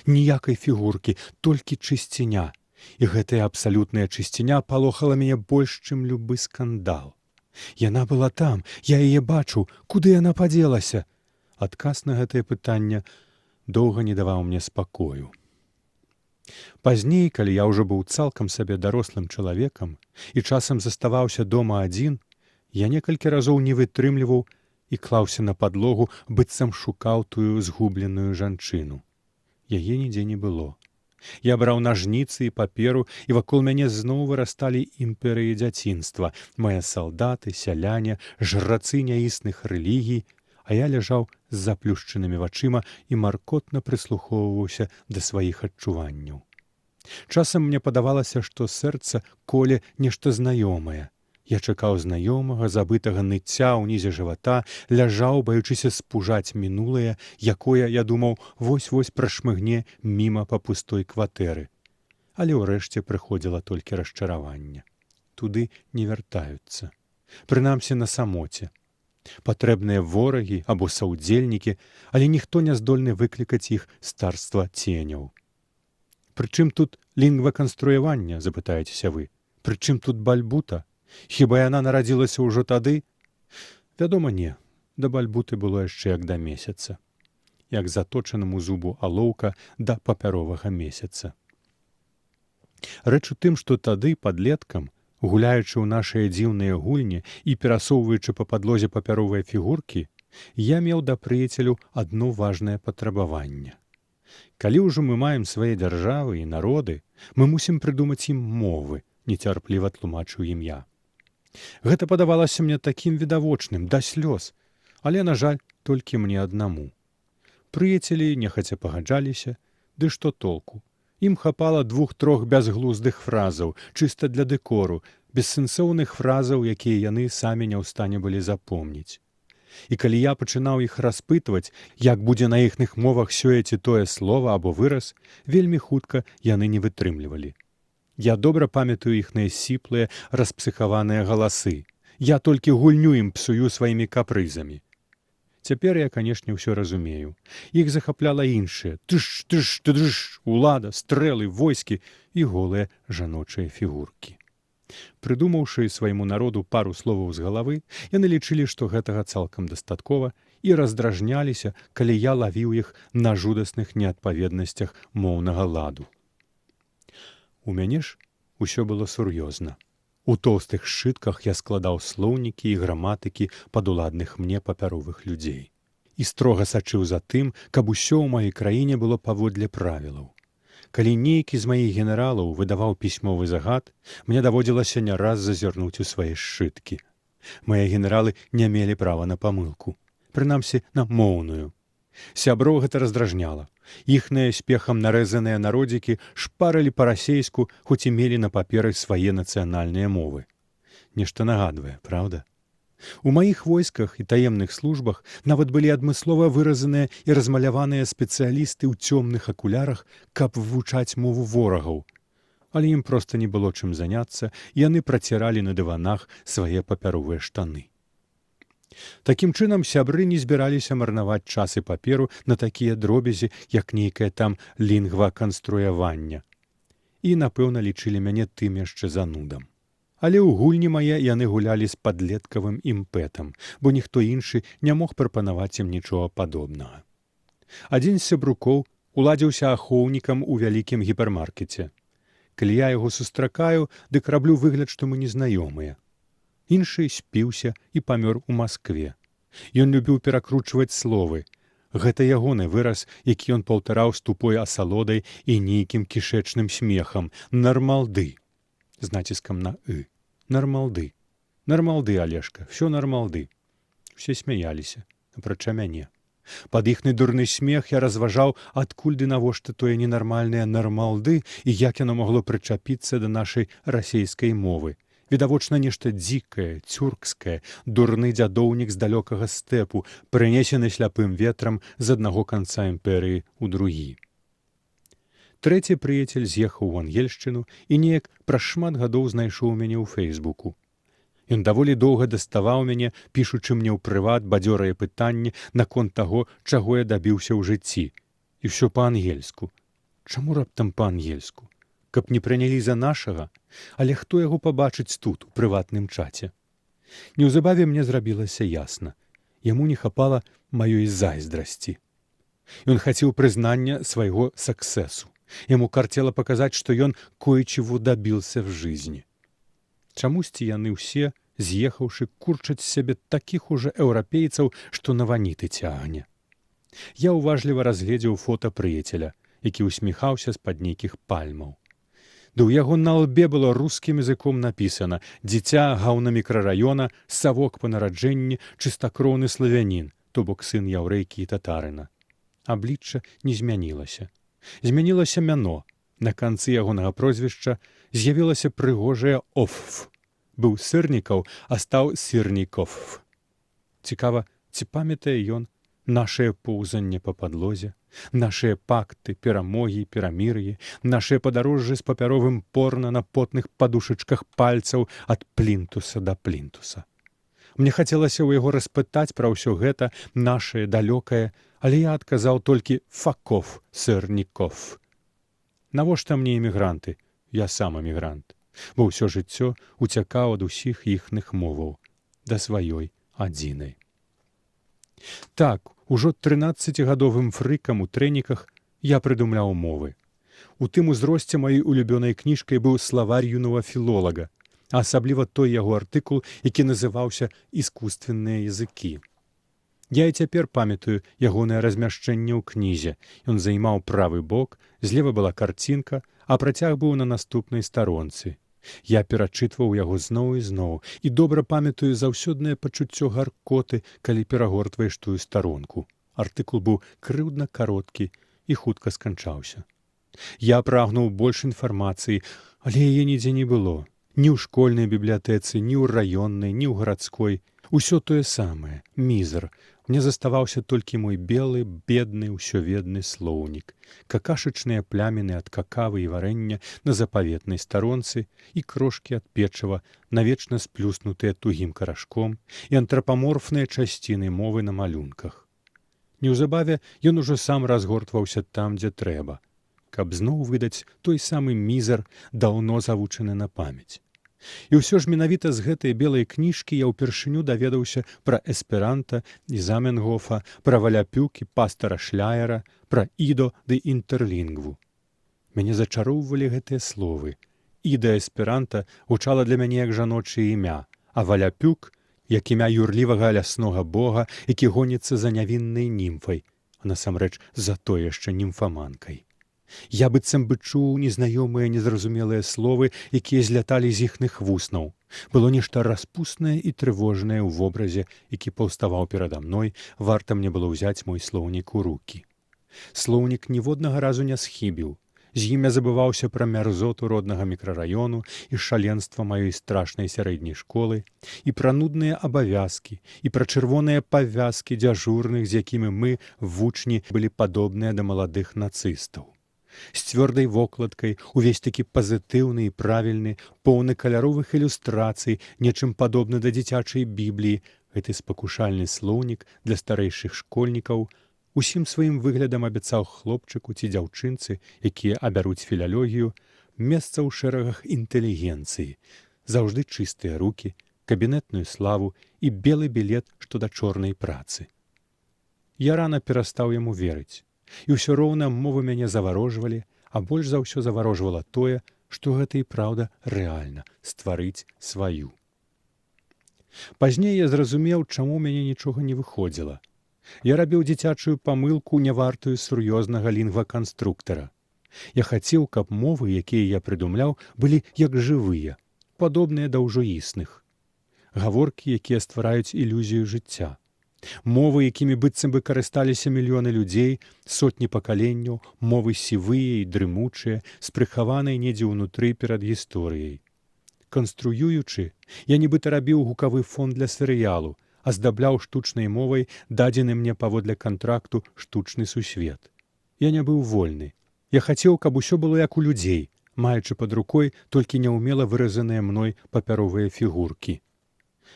Ніякай фігуркі, толькі чысціня. І гэтая абсалютная чысціня палохала мяне больш, чым любы скандал. Яна была там, я яе бачу, куды яна падзелася? Адказ на гэтае пытанне доўга не даваў мне спакою. Пазней, калі я ўжо быў цалкам сабе дарослым чалавекам і часам заставаўся дома адзін, я некалькі разоў не вытрымліваў і клаўся на падлогу, быццам шукаў тую згубленую жанчыну. Яе нідзе не было. Я браў нажніцы і паперу, і вакол мяне зноў вырасталі імперыі дзяцінства, мае салдаты, сяляне, жрацы няісных рэлігій, а я ляжаў з заплюшчанымі вачыма і маркотна прыслухоўваўся да сваіх адчуванняў. Часам мне падавалася, што сэрца коле нешта знаёмае. Я чакаў знаёмага, забытага ныцця ўнізе жывата, ляжаў, баючыся спужаць мінулае, якое, я думаў, вось-вось прашмыгне міма па пустой кватэры. Але ўрэшце прыходзіла толькі расчараванне. Туды не вяртаюцца. Прынамсі на самоце. Патрэбныя ворагі або саўдзельнікі, але ніхто не здольны выклікаць іх старства ценяў. Прычым тут лінгваканструяванне, запытаецеся вы? Прычым тут бальбута? Хіба яна нарадзілася ўжо тады? Вядома, не. Да бальбуты было яшчэ як да месяца, як заточанаму зубу алоўка да папяровага месяца. Рэч у тым, што тады, падлеткам, гуляючы ў нашыя дзіўныя гульні і перасоўваючы па падлозе папяровыя фігуркі, я меў да прыяцелю адно важнае патрабаванне. Калі ўжо мы маем свае дзяржавы і народы, мы мусім прыдумаць ім мовы, нецярпліва тлумачыў ім я. Гэта падавалася мне такім відавочным, да слёз, але, на жаль, толькі мне аднаму. Прыяцелі нехаця пагаджаліся, ды што толку? Ім хапала 2-3 бязглуздых фразаў, чыста для дэкору, бессэнсоўных фразаў, якія яны самі не ў стане былі запомніць. І калі я пачынаў іх распытваць, як будзе на іхных мовах сёе ці тое слова або выраз, вельмі хутка яны не вытрымлівалі. Я добра памятаю іхныя сіплыя, распсыхаваныя галасы. Я толькі гульню ім псую сваімі капрызамі. Цяпер я, канешне, ўсё разумею. Іх захапляла іншае: тыш, тыш, тыдыш, улада, стрэлы, войскі і голыя жаночыя фігуркі. Прыдумаўшы свайму народу пару словаў з галавы, яны лічылі, што гэтага цалкам дастаткова, і раздражняліся, калі я лавіў іх на жудасных неадпаведнасцях моўнага ладу. У мяне ж усё было сур'ёзна. У тоўстых сшытках я складаў слоўнікі і граматыкі падуладных мне папяровых людзей. І строга сачыў за тым, каб усё ў маёй краіне было паводле правілаў. Калі нейкі з маіх генералаў выдаваў пісьмовы загад, мне даводзілася не раз зазірнуць у свае сшыткі. Мае генералы не мелі права на памылку, прынамсі на моўную. Сяброў гэта раздражняла. Іхныя спехам нарэзаныя народзікі шпарылі па-расейску, хоць і мелі на паперы свае нацыянальныя мовы. Нешта нагадвае, праўда? У маіх войсках і таемных службах нават былі адмыслова выразаныя і размаляваныя спецыялісты ў цёмных акулярах, каб вывучаць мову ворагаў. Але ім проста не было чым заняцца, і яны праціралі на дыванах свае папяровыя штаны. Такім чынам, сябры не збіраліся марнаваць час і паперу на такія дробязі, як нейкае там лінгва-канструяванне. І, напэўна, лічылі мяне тым яшчэ занудам. Але ў гульні мае яны гулялі з падлеткавым імпэтам, бо ніхто іншы не мог прапанаваць ім нічога падобнага. Адзін з сябрукоў уладзіўся ахоўнікам у вялікім гіпермаркеце. Калі я яго сустракаю, дык раблю выгляд, што мы незнаёмыя. Іншы спіўся і памёр у Маскве. Ён любіў перакручваць словы. Гэта ягоны выраз, які ён паўтараў з тупой асалодай і нейкім кішэчным смехам. Нармалды. З націскам на «ы». Нармалды. Нармалды, Алешка, всё нармалды. Усе смяяліся, апрача мяне. Пад іхны дурны смех я разважаў, адкуль ды навошта тое ненармальнае нармалды і як яно магло прычапіцца да нашай расейскай мовы. Відавочна нешта дзікае, цюркскае, дурны дзядоўнік з далёкага стэпу, прынесены сляпым ветрам з аднаго канца імперыі ў другі. Трэці прыяцель з'ехаў у Ангельшчыну і неяк праз шмат гадоў знайшоў мяне ў Фэйсбуку. Ён даволі доўга даставаў мяне, пішучы мне ў прыват бадзёрыя пытанні наконт таго, чаго я дабіўся ў жыцці. І ўсё па-ангельску. Чаму раптам па-ангельску? Каб не прынялі за нашага? Але хто яго пабачыць тут, у прыватным чаце? Неўзабаве мне зрабілася ясна. Яму не хапала маёй зайздрасці. Ён хацеў прызнання свайго саксесу. Яму карцела паказаць, што ён кое-чего дабіўся в жизни. Чамусьці яны ўсе, з'ехаўшы, курчаць сябе такіх ужо еўрапейцаў, што на ваніты цягне. Я уважліва разгледзеў фота прыяцеля, які усміхаўся з-пад нейкіх пальмаў. Да ў яго на лбе было рускім языком напісана: «Дзіця гаўна-мікрараёна, савок па нараджэнні, чыстакроўны славянін, то бок сын яўрэйкі і татарына». Аблічча не змянілася. Змянілася мяно. На канцы ягонага прозвішча з'явілася прыгожая «офф». Быў Сырнікаў, а стаў Сірніков. Цікава, ці памятае ён нашае поўзанне па падлозе, нашыя пакты, перамогі, перамір'і, нашыя падарожжы з папяровым порна на потных падушачках пальцаў ад плінтуса да плінтуса. Мне хацелася ў яго распытаць пра ўсё гэта, нашае далёкае, але я адказаў толькі «факов, Сырніков». Навошта мне эмігранты? Я сам эмігрант, бо ўсё жыццё уцякаў ад усіх іхных моваў да сваёй адзінай. Так, ужо 13гадовым фрыкам у трэніках я прыдумляў мовы. У тым узросце маёй улюбёнай кніжкай быў словарь юного філолага, а асабліва той яго артыкул, які называўся «Іскусственныя языкі». Я і цяпер памятаю ягонае размяшчэнне ў кнізе. Ён займаў правы бок, злева была карцінка, а працяг быў на наступнай старонцы. Я перачытваў яго зноў і зноў і добра памятаю заўсёднае пачуццё гаркоты, калі перагортваеш тую старонку. Артыкул быў крыўдна кароткі і хутка сканчаўся. Я прагнуў больш інфармацыі, але яе нідзе не было. Ні ў школьнай бібліятэцы, ні ў раённай, ні ў гарадской. Усё тое самае, мізар. Мне заставаўся толькі мой белы, бедны, усёведны слоўнік, какашачныя пляміны ад какавы і варэння на запаветнай старонцы і крошкі ад печыва, навечна сплюснутыя тугім карашком, і антрапаморфныя часціны мовы на малюнках. Неўзабаве ён ужо сам разгортваўся там, дзе трэба, каб зноў выдаць той самы мізар, даўно завучаны на памяць. І ўсё ж менавіта з гэтай белай кніжкі я ўпершыню даведаўся пра эсперанта і Заменгофа, пра Валяпюк і пастара Шляера, пра Ідо ды інтерлінгву. Мяне зачароўвалі гэтыя словы. Іда эсперанта гучала для мяне як жаночае імя, а Валяпюк як імя юрлівага ляснога бога, які гоніцца за нявіннай німфай, а насамрэч за той яшчэ німфаманкай. Я быццам бы чуў незнаёмыя незразумелыя словы, якія зляталі з іхных вуснаў. Было нешта распуснае і трывожнае ў вобразе, які паўставаў перада мной, варта мне было ўзяць мой слоўнік у рукі. Слоўнік ніводнага разу не схібіў. З ім я забываўся пра мярзоту роднага мікрараёну і шаленства маёй страшнай сярэдняй школы, і пра нудныя абавязкі, і пра чырвоныя павязкі дзяжурных, з якімі мы, вучні, былі падобныя да маладых нацыстаў. З цвёрдай вокладкай, увесь такі пазітыўны і правільны, поўны каляровых ілюстрацый, нечым падобны да дзіцячай бібліі, гэты спакушальны слоўнік для старэйшых школьнікаў усім сваім выглядам абяцаў хлопчыку ці дзяўчынцы, якія абяруць філалогію, месца ў шэрагах інтэлігенцыі, заўжды чыстыя рукі, кабінетную славу і белы білет што да чорнай працы. Я рана перастаў яму верыць. І ўсё роўна мовы мяне заварожвалі, а больш за ўсё заварожвала тое, што гэта і праўда рэальна стварыць сваю. Пазней я зразумеў, чаму ў мяне нічога не выходзіла. Я рабіў дзіцячую памылку, не вартую сур'ёзнага лінгваканструктара. Я хацеў, каб мовы, якія я прыдумляў, былі як жывыя, падобныя да ўжо існых. Гаворкі, якія ствараюць ілюзію жыцця. Мовы, якімі быццам бы карысталіся мільёны людзей, сотні пакаленняў, мовы сівыя і дрымучыя, з прыхаванай недзе ўнутры перад гісторыяй. Канструюючы, я нібыта рабіў гукавы фон для серыялу, аздабляў штучнай мовай дадзены мне паводле кантракту штучны сусвет. Я не быў вольны. Я хацеў, каб усё было як у людзей, маючы пад рукой толькі няўмела выразаныя мной папяровыя фігуркі.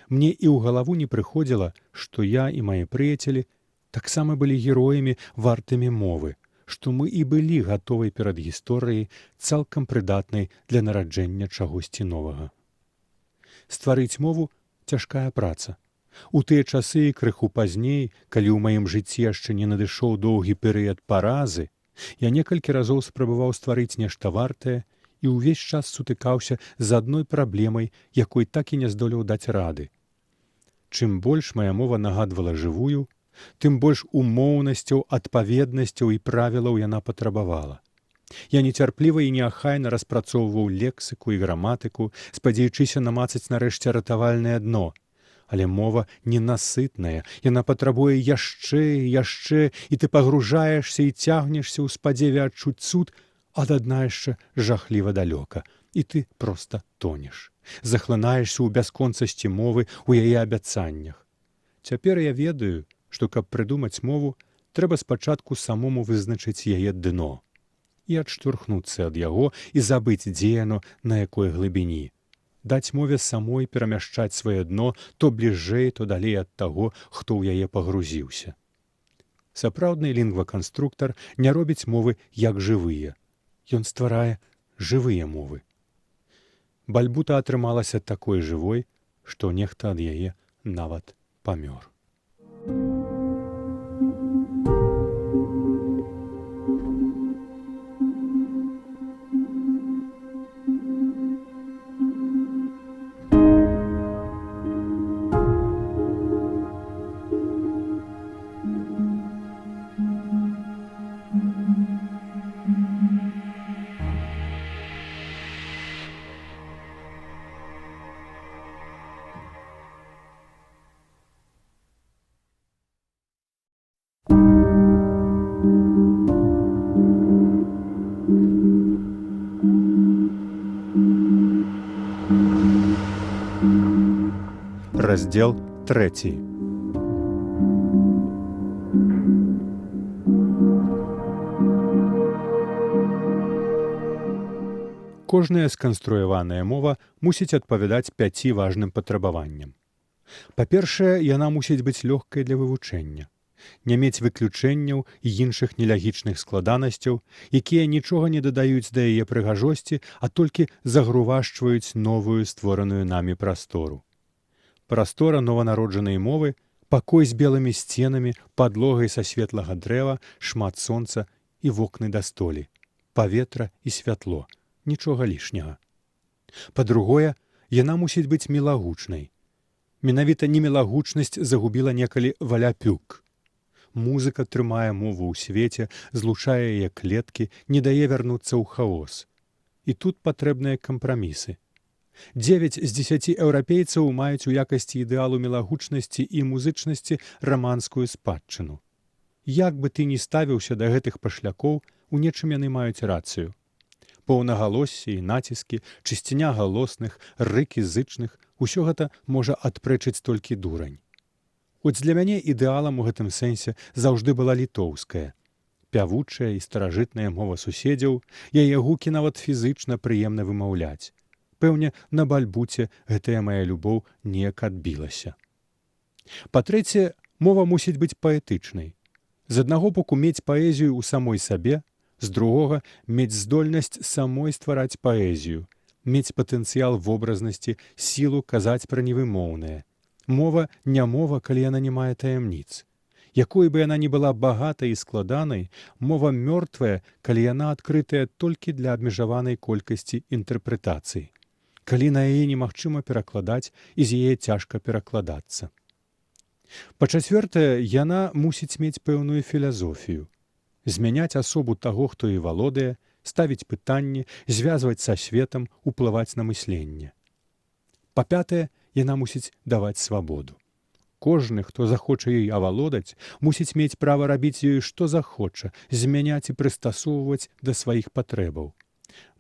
Мне і ў галаву не прыходзіла, што я і мае прыяцелі таксама былі героямі вартымі мовы, што мы і былі гатовай перад гісторыяй, цалкам прыдатнай для нараджэння чагосьці новага. Стварыць мову – цяжкая праца. У тыя часы, крыху пазней, калі ў маім жыцці яшчэ не надышоў доўгі перыяд паразы, я некалькі разоў спрабаваў стварыць нешта вартае і ўвесь час сутыкаўся з адной праблемай, якой так і не здолеў даць рады. Чым больш мая мова нагадвала жывую, тым больш умоўнасцяў, адпаведнасцяў і правілаў яна патрабавала. Я нецярпліва і неахайна распрацоўваў лексіку і граматыку, спадзеючыся намацаць нарэшце ратавальнае дно. Але мова ненасытная, яна патрабуе яшчэ і яшчэ, і ты пагружаешся і цягнешся ў спадзеве адчуць цуд, ад адна яшчэ жахліва далёка, і ты проста тонеш. Захлынаешся ў бясконцасці мовы, у яе абяцаннях. Цяпер я ведаю, што каб прыдумаць мову, трэба спачатку самому вызначыць яе дно і адштурхнуцца ад яго і забыць, дзе яно, на якой глыбіні. Даць мове самой перамяшчаць сваё дно то бліжэй, то далей ад таго, хто ў яе пагрузіўся. Сапраўдны лінгваканструктар не робіць мовы як жывыя. Ён стварае жывыя мовы. Бальбута атрымалася такой жывой, што нехта ад яе нават памёр. Раздзел 3. Кожная сканструяваная мова мусіць адпавядаць 5 важным патрабаванням. Па-першае, яна мусіць быць лёгкай для вывучэння, не мець выключэнняў і іншых нелягічных складанасцяў, якія нічога не дадаюць да яе прыгажосці, а толькі загрувашчваюць новую створаную намі прастору. Прастора нованароджанай мовы, пакой з белымі сценамі, падлогай са светлага дрэва, шмат сонца і вокны да столі, паветра і святло, нічога лішняга. Па-другое, яна мусіць быць мілагучнай. Менавіта немілагучнасць загубіла некалі Валяпюк. Музыка трымае мову ў свеце, злучае яе клеткі, не дае вярнуцца ў хаос. І тут патрэбныя кампрамісы. 9 з 10 еўрапейцаў маюць у якасці ідэалу мілагучнасці і музычнасці раманскую спадчыну. Як бы ты ні ставіўся да гэтых пашлякоў, у нечым яны маюць рацыю. Паўнагалоссі і націскі, чысціня галосных, рыкі зычных, усё гэта можа адпрэчыць толькі дурань. Хоць для мяне ідэалам у гэтым сэнсе заўжды была літоўская. Пявучая і старажытная мова суседзяў, яе гукі нават фізычна прыемна вымаўляць. Пэўне, на бальбуце гэтая мая любоў неяк адбілася. Па-трэцяе, мова мусіць быць паэтычнай. З аднаго боку мець паэзію ў самой сабе, з другога мець здольнасць самой ствараць паэзію, мець патэнцыял вобразнасці, сілу казаць пра невымоўнае. Мова не мова, калі яна не мае таямніц. Якой бы яна ні была багатай і складанай, мова мёртвая, калі яна адкрытая толькі для абмежаванай колькасці інтэрпрэтацый. Калі на яе немагчыма перакладаць, і з яе цяжка перакладацца. Па-чацвёртае, яна мусіць мець пэўную філазофію. Змяняць асобу таго, хто і валодае, ставіць пытанні, звязваць са светам, уплываць на мысленне. Па-пятае, яна мусіць даваць свабоду. Кожны, хто захоча ёй авалодаць, мусіць мець права рабіць ёй што захоча, змяняць і прыстасоўваць да сваіх патрэбаў.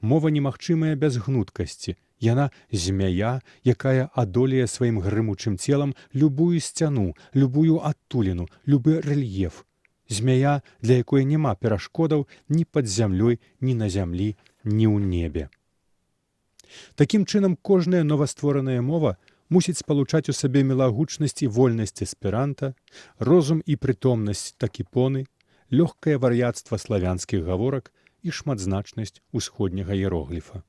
Мова немагчымая без гнуткасці. Яна змяя, якая адолее сваім грымучым целам любую сцяну, любую адтуліну, любы рэльеф. Змяя, для якой няма перашкодаў ні пад зямлёй, ні на зямлі, ні ў небе. Такім чынам, кожная новаствораная мова мусіць спалучаць у сабе мілагучнасць і вольнасць эсперанта, розум і прытомнасць такіпоны, лёгкае вар'яцтва славянскіх гаворак і шматзначнасць усходняга іерогліфа.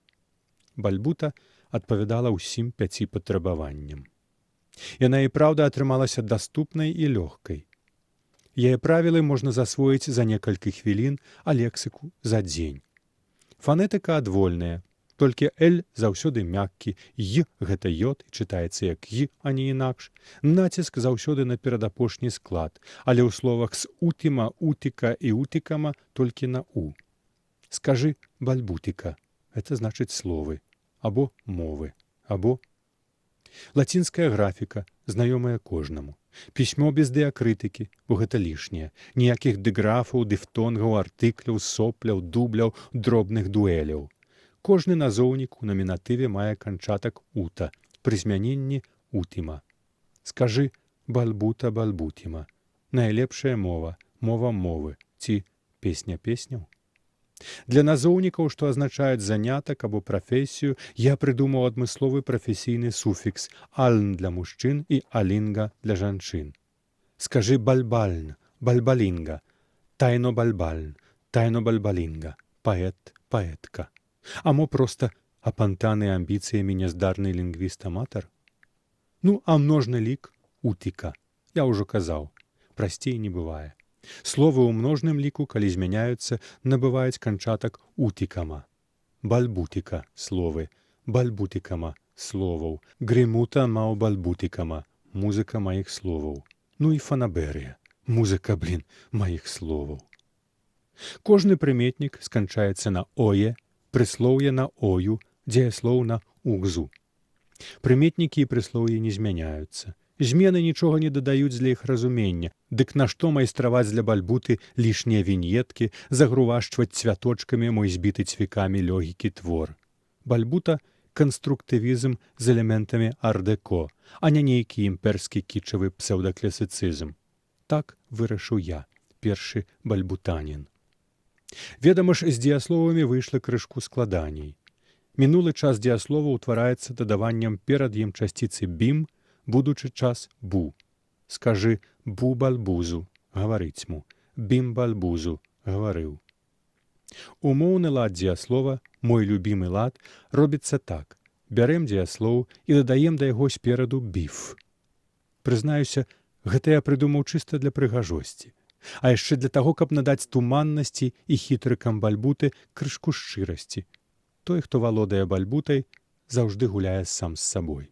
Бальбута адпавядала ўсім 5 патрабаванням. Яна і праўда атрымалася даступнай і лёгкай. Яе правілы можна засвоіць за некалькі хвілін, а лексіку за дзень. Фанетыка адвольная, толькі «л» заўсёды мяккі, «й» гэта «йод» і чытаецца як «й», а не інакш. Націск заўсёды на перадапошні склад, але ў словах з «утима», «утика» і «утикама» толькі на «у». Скажы «бальбутика» — гэта значыць словы, або мовы, або лацінская графіка, знаёмая кожнаму. Пісьмо без дыакрытыкі, бо гэта лішняе. Ніякіх дыграфаў, дыфтонгаў, артыкляў, сопляў, дубляў, дробных дуэляў. Кожны назоўнік у намінатыве мае канчатак «ута», пры змяненні «утима». Скажы «бальбута бальбутима». Найлепшая мова, мова мовы, ці песня песняў. Для назоўнікаў, што азначаюць занятак або прафесію, я прыдумаў адмысловы прафесійны суфікс «альн» для мужчын і «алінга» для жанчын. Скажы «бальбальн», «бальбалінга», «тайно бальбальн», «тайно бальбалінга», «паэт», «паэтка». А мо проста апантаны амбіцыямі няздарны лінгвіст-аматар? Ну, а множны лік – «утика». Я ўжо казаў, прасцей не бывае. Словы ў множным ліку, калі змяняюцца, набываюць канчатак «утикама». Бальбутика – словы, бальбутикама – словаў, грымута маў бальбутикама – музыка маіх словаў. Ну і фанаберыя – музыка, маіх словаў. Кожны прыметнік сканчаецца на «ое», прыслоўе на «ою», дзеяслоў на «угзу». Прыметнікі і прыслоўі не змяняюцца. Змены нічога не дадаюць для іх разумення, дык нашто майстраваць для бальбуты лішнія віньеткі, загрувашчваць цвяточкамі мой збіты цвікамі лёгікі твор. Бальбута канструктывізм з элементамі ар-дэко, а не нейкі імперскі кічавы псеўдакласіцызм. Так вырашыў я, першы бальбутанін. Ведама ж, з дзеясловамі выйшла крышку складаней. Мінулы час дзеяслова ўтвараецца дадаваннем перад ім часціцы бім, будучы час бу. Скажы бу-бальбузу, гаварыць му, бім-бальбузу, гаварыў. Умоўны лад дзеяслова, мой любімы лад, робіцца так. Бярэм дзеяслоў і дадаем да яго спераду біф. Прызнаюся, гэта я прыдумаў чыста для прыгажосці. А яшчэ для таго, каб надаць туманнасці і хітрыкам бальбуты крышку шчырасці. Той, хто валодае бальбутай, заўжды гуляе сам з сабой.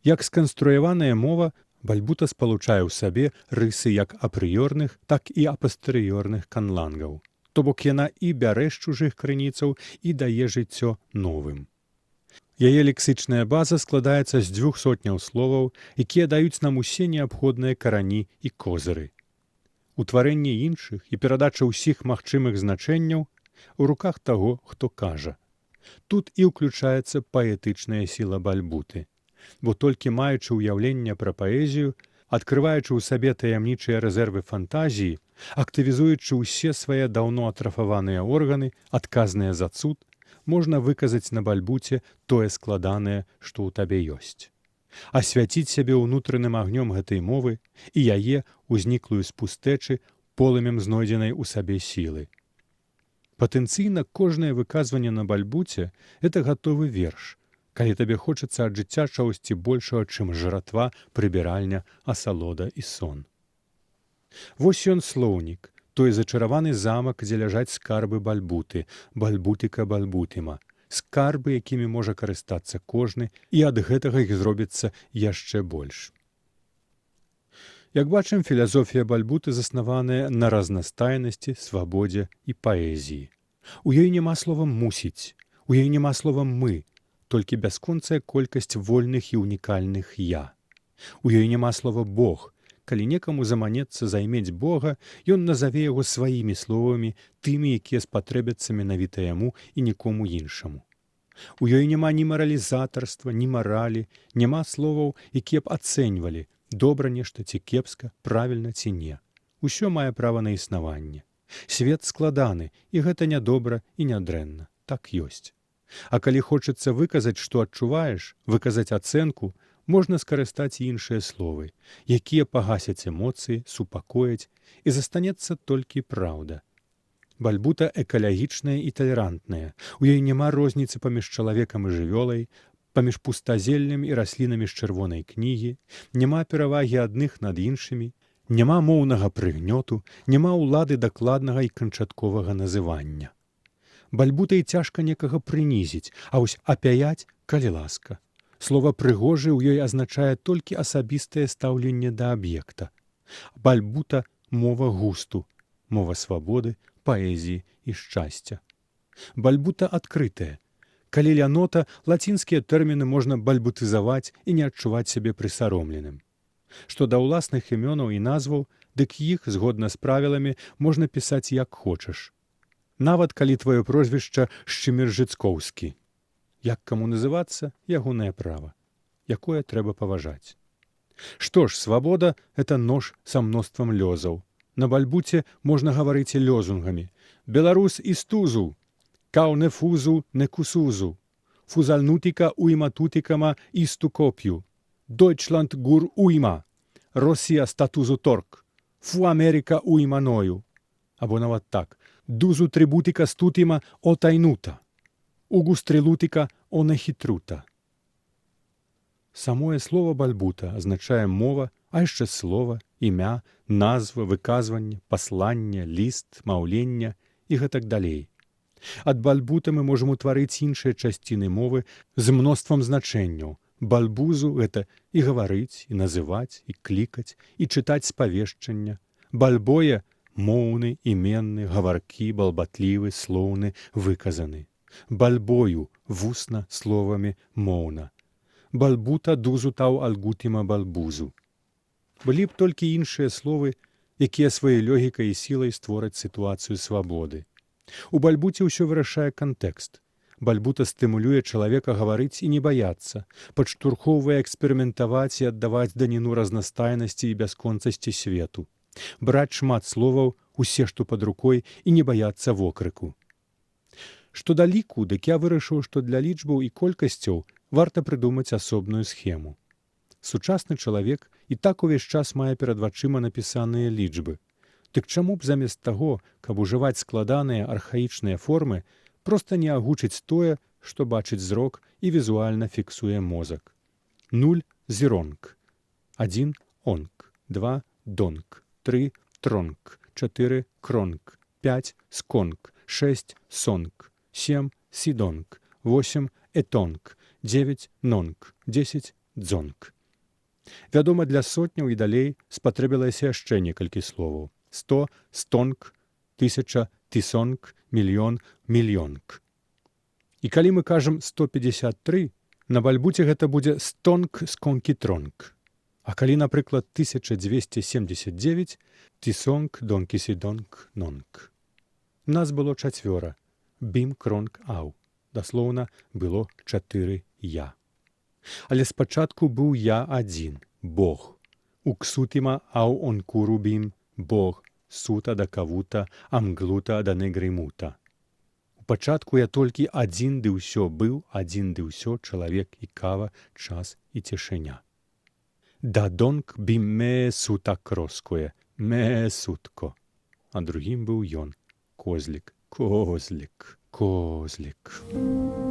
Як сканструяваная мова, бальбута спалучае ў сабе рысы як апрыёрных, так і апастэрыёрных канлангаў. То бок яна і бярэ з чужых крыніцаў і дае жыццё новым. Яе лексічная база складаецца з 200 словаў, якія даюць нам усе неабходныя карані і козыры. Утварэнне іншых і перадача ўсіх магчымых значэнняў у руках таго, хто кажа. Тут і ўключаецца паэтычная сіла бальбуты. Бо толькі маючы ўяўленне пра паэзію, адкрываючы ў сабе таямнічыя рэзервы фантазіі, актывізуючы ўсе свае даўно атрафаваныя органы, адказныя за цуд, можна выказаць на бальбуце тое складанае, што ў табе ёсць. Асвяціць сябе ўнутраным агнём гэтай мовы і яе, узніклую з пустэчы, полымем знойдзенай у сабе сілы. Патэнцыйна кожнае выказванне на бальбуце – гэта гатовы верш, калі табе хочацца ад жыцця чагосьці большага, чым жратва, прыбіральня, асалода і сон. Вось ён слоўнік, той зачараваны замак, дзе ляжаць скарбы бальбуты, бальбутыка бальбутыма, скарбы, якімі можа карыстацца кожны, і ад гэтага іх зробіцца яшчэ больш. Як бачым, філасофія бальбуты заснаваная на разнастайнасці, свабодзе і паэзіі. У ёй няма слова «мусіць», у ёй няма слова «мы», толькі бясконцая колькасць вольных і унікальных «я». У ёй няма слова «бог», калі некаму заманецца займець Бога, ён назаве яго сваімі словамі, тымі, якія спатрэбяцца менавіта яму і нікому іншаму. У ёй няма ні маралізатарства, ні маралі, няма словаў, якія б ацэньвалі, добра нешта ці кепска, правільна ці не. Усё мае права на існаванне. Свет складаны, і гэта нядобра і нядрэнна. Так ёсць. А калі хочацца выказаць, што адчуваеш, выказаць ацэнку, можна скарыстаць іншыя словы, якія пагасяць эмоцыі, супакояць, і застанецца толькі праўда. Бальбута экалагічная і талерантная. У ёй няма розніцы паміж чалавекам і жывёлай, паміж пустазеллем і раслінамі з чырвонай кнігі, няма перавагі адных над іншымі, няма моўнага прыгнёту, няма ўлады дакладнага і канчатковага называння. Бальбутай цяжка некага прынізіць, а вось апяяць, калі ласка. Слова «прыгожы» ў ёй азначае толькі асабістае стаўленне да аб'екта. Бальбута – мова густу, мова свабоды, паэзіі і шчасця. Бальбута адкрытая. Калі лянота, лацінскія тэрміны можна бальбутызаваць і не адчуваць сябе прысаромленым. Што да ўласных імёнаў і назваў, дык іх, згодна з правіламі, можна пісаць як хочаш. Нават калі тваё прозвішча Шчыміржыцкоўскі. Як каму называцца, ягонае права, якое трэба паважаць. Што ж, свабода – гэта нож са мноствам лёзаў. На бальбуце можна гаварыць і лёзунгамі. Беларус істузу, каўне фузу не кусузу, фузальнутіка уйма тутікама істу коп'ю, Дойчланд гур уйма, Росія статузу торг, фу Америка уйма ною. Або нават так, дузу трибутика стутіма отайнута. Угустрилутика онехітрута. Самое слово бальбута азначае мова, а яшчэ слова, імя, назва, выказванне, пасланне, ліст, маўленне і гэтак далей. Ад бальбута мы можам утварыць іншыя часціны мовы з мноствам значэнняў. Бальбузу – гэта і гаварыць, і называць, і клікаць, і чытаць спавешчання. Бальбоя – моўны, іменны, гаваркі, балбатлівы, слоўны, выказаны. Бальбою – вусна, словамі, моўна. Бальбута дузу тау альгутима бальбузу. Былі б толькі іншыя словы, якія сваёй логікай і сілай створаць сітуацыю свабоды. У бальбуце ўсё вырашае кантэкст. Бальбута стымулюе чалавека гаварыць і не баяцца, падштурхоўвае эксперыментаваць і аддаваць даніну разнастайнасці і бясконцасці свету. Браць шмат словаў, усе, што пад рукой, і не баяцца вокрыку. Што да ліку, дык я вырашыў, што для лічбаў і колькасцяў варта прыдумаць асобную схему. Сучасны чалавек і так увесь час мае перад вачыма напісаныя лічбы. Дык чаму б замест таго, каб ужываць складаныя архаічныя формы, проста не агучыць тое, што бачыць зрок і візуальна фіксуе мозак. 0 – зіронг, 1 – онг, 2 – донг, 3 – тронг, 4 – кронг, 5 – сконг, 6 – сонг, 7 – сідонг, 8 – етонг, 9 – нонг, 10 – дзонг. Вядома, для сотняў і далей спатрэбілася яшчэ некалькі словаў. 100 – стонг, 1000 – тысонг, мільён – мільёнг. І калі мы кажам 153, на бальбуце гэта будзе стонг сконкі тронг. А калі, напрыклад, 1279, тысонг донкі сідонг нонг. Нас было 4. Бім кронг ау. Даслоўна, было 4 я. Але спачатку быў я адзін, Бог. Уксутима ау онкуру бім, Бог, сута да кавута, амглута да негримута. У пачатку я толькі адзін ды ўсё быў, адзін ды ўсё чалавек і кава, час і цішыня. Да донг бім ме сута кроскуе, ме сутко. А другім быў ён, козлік, козлік, козлік.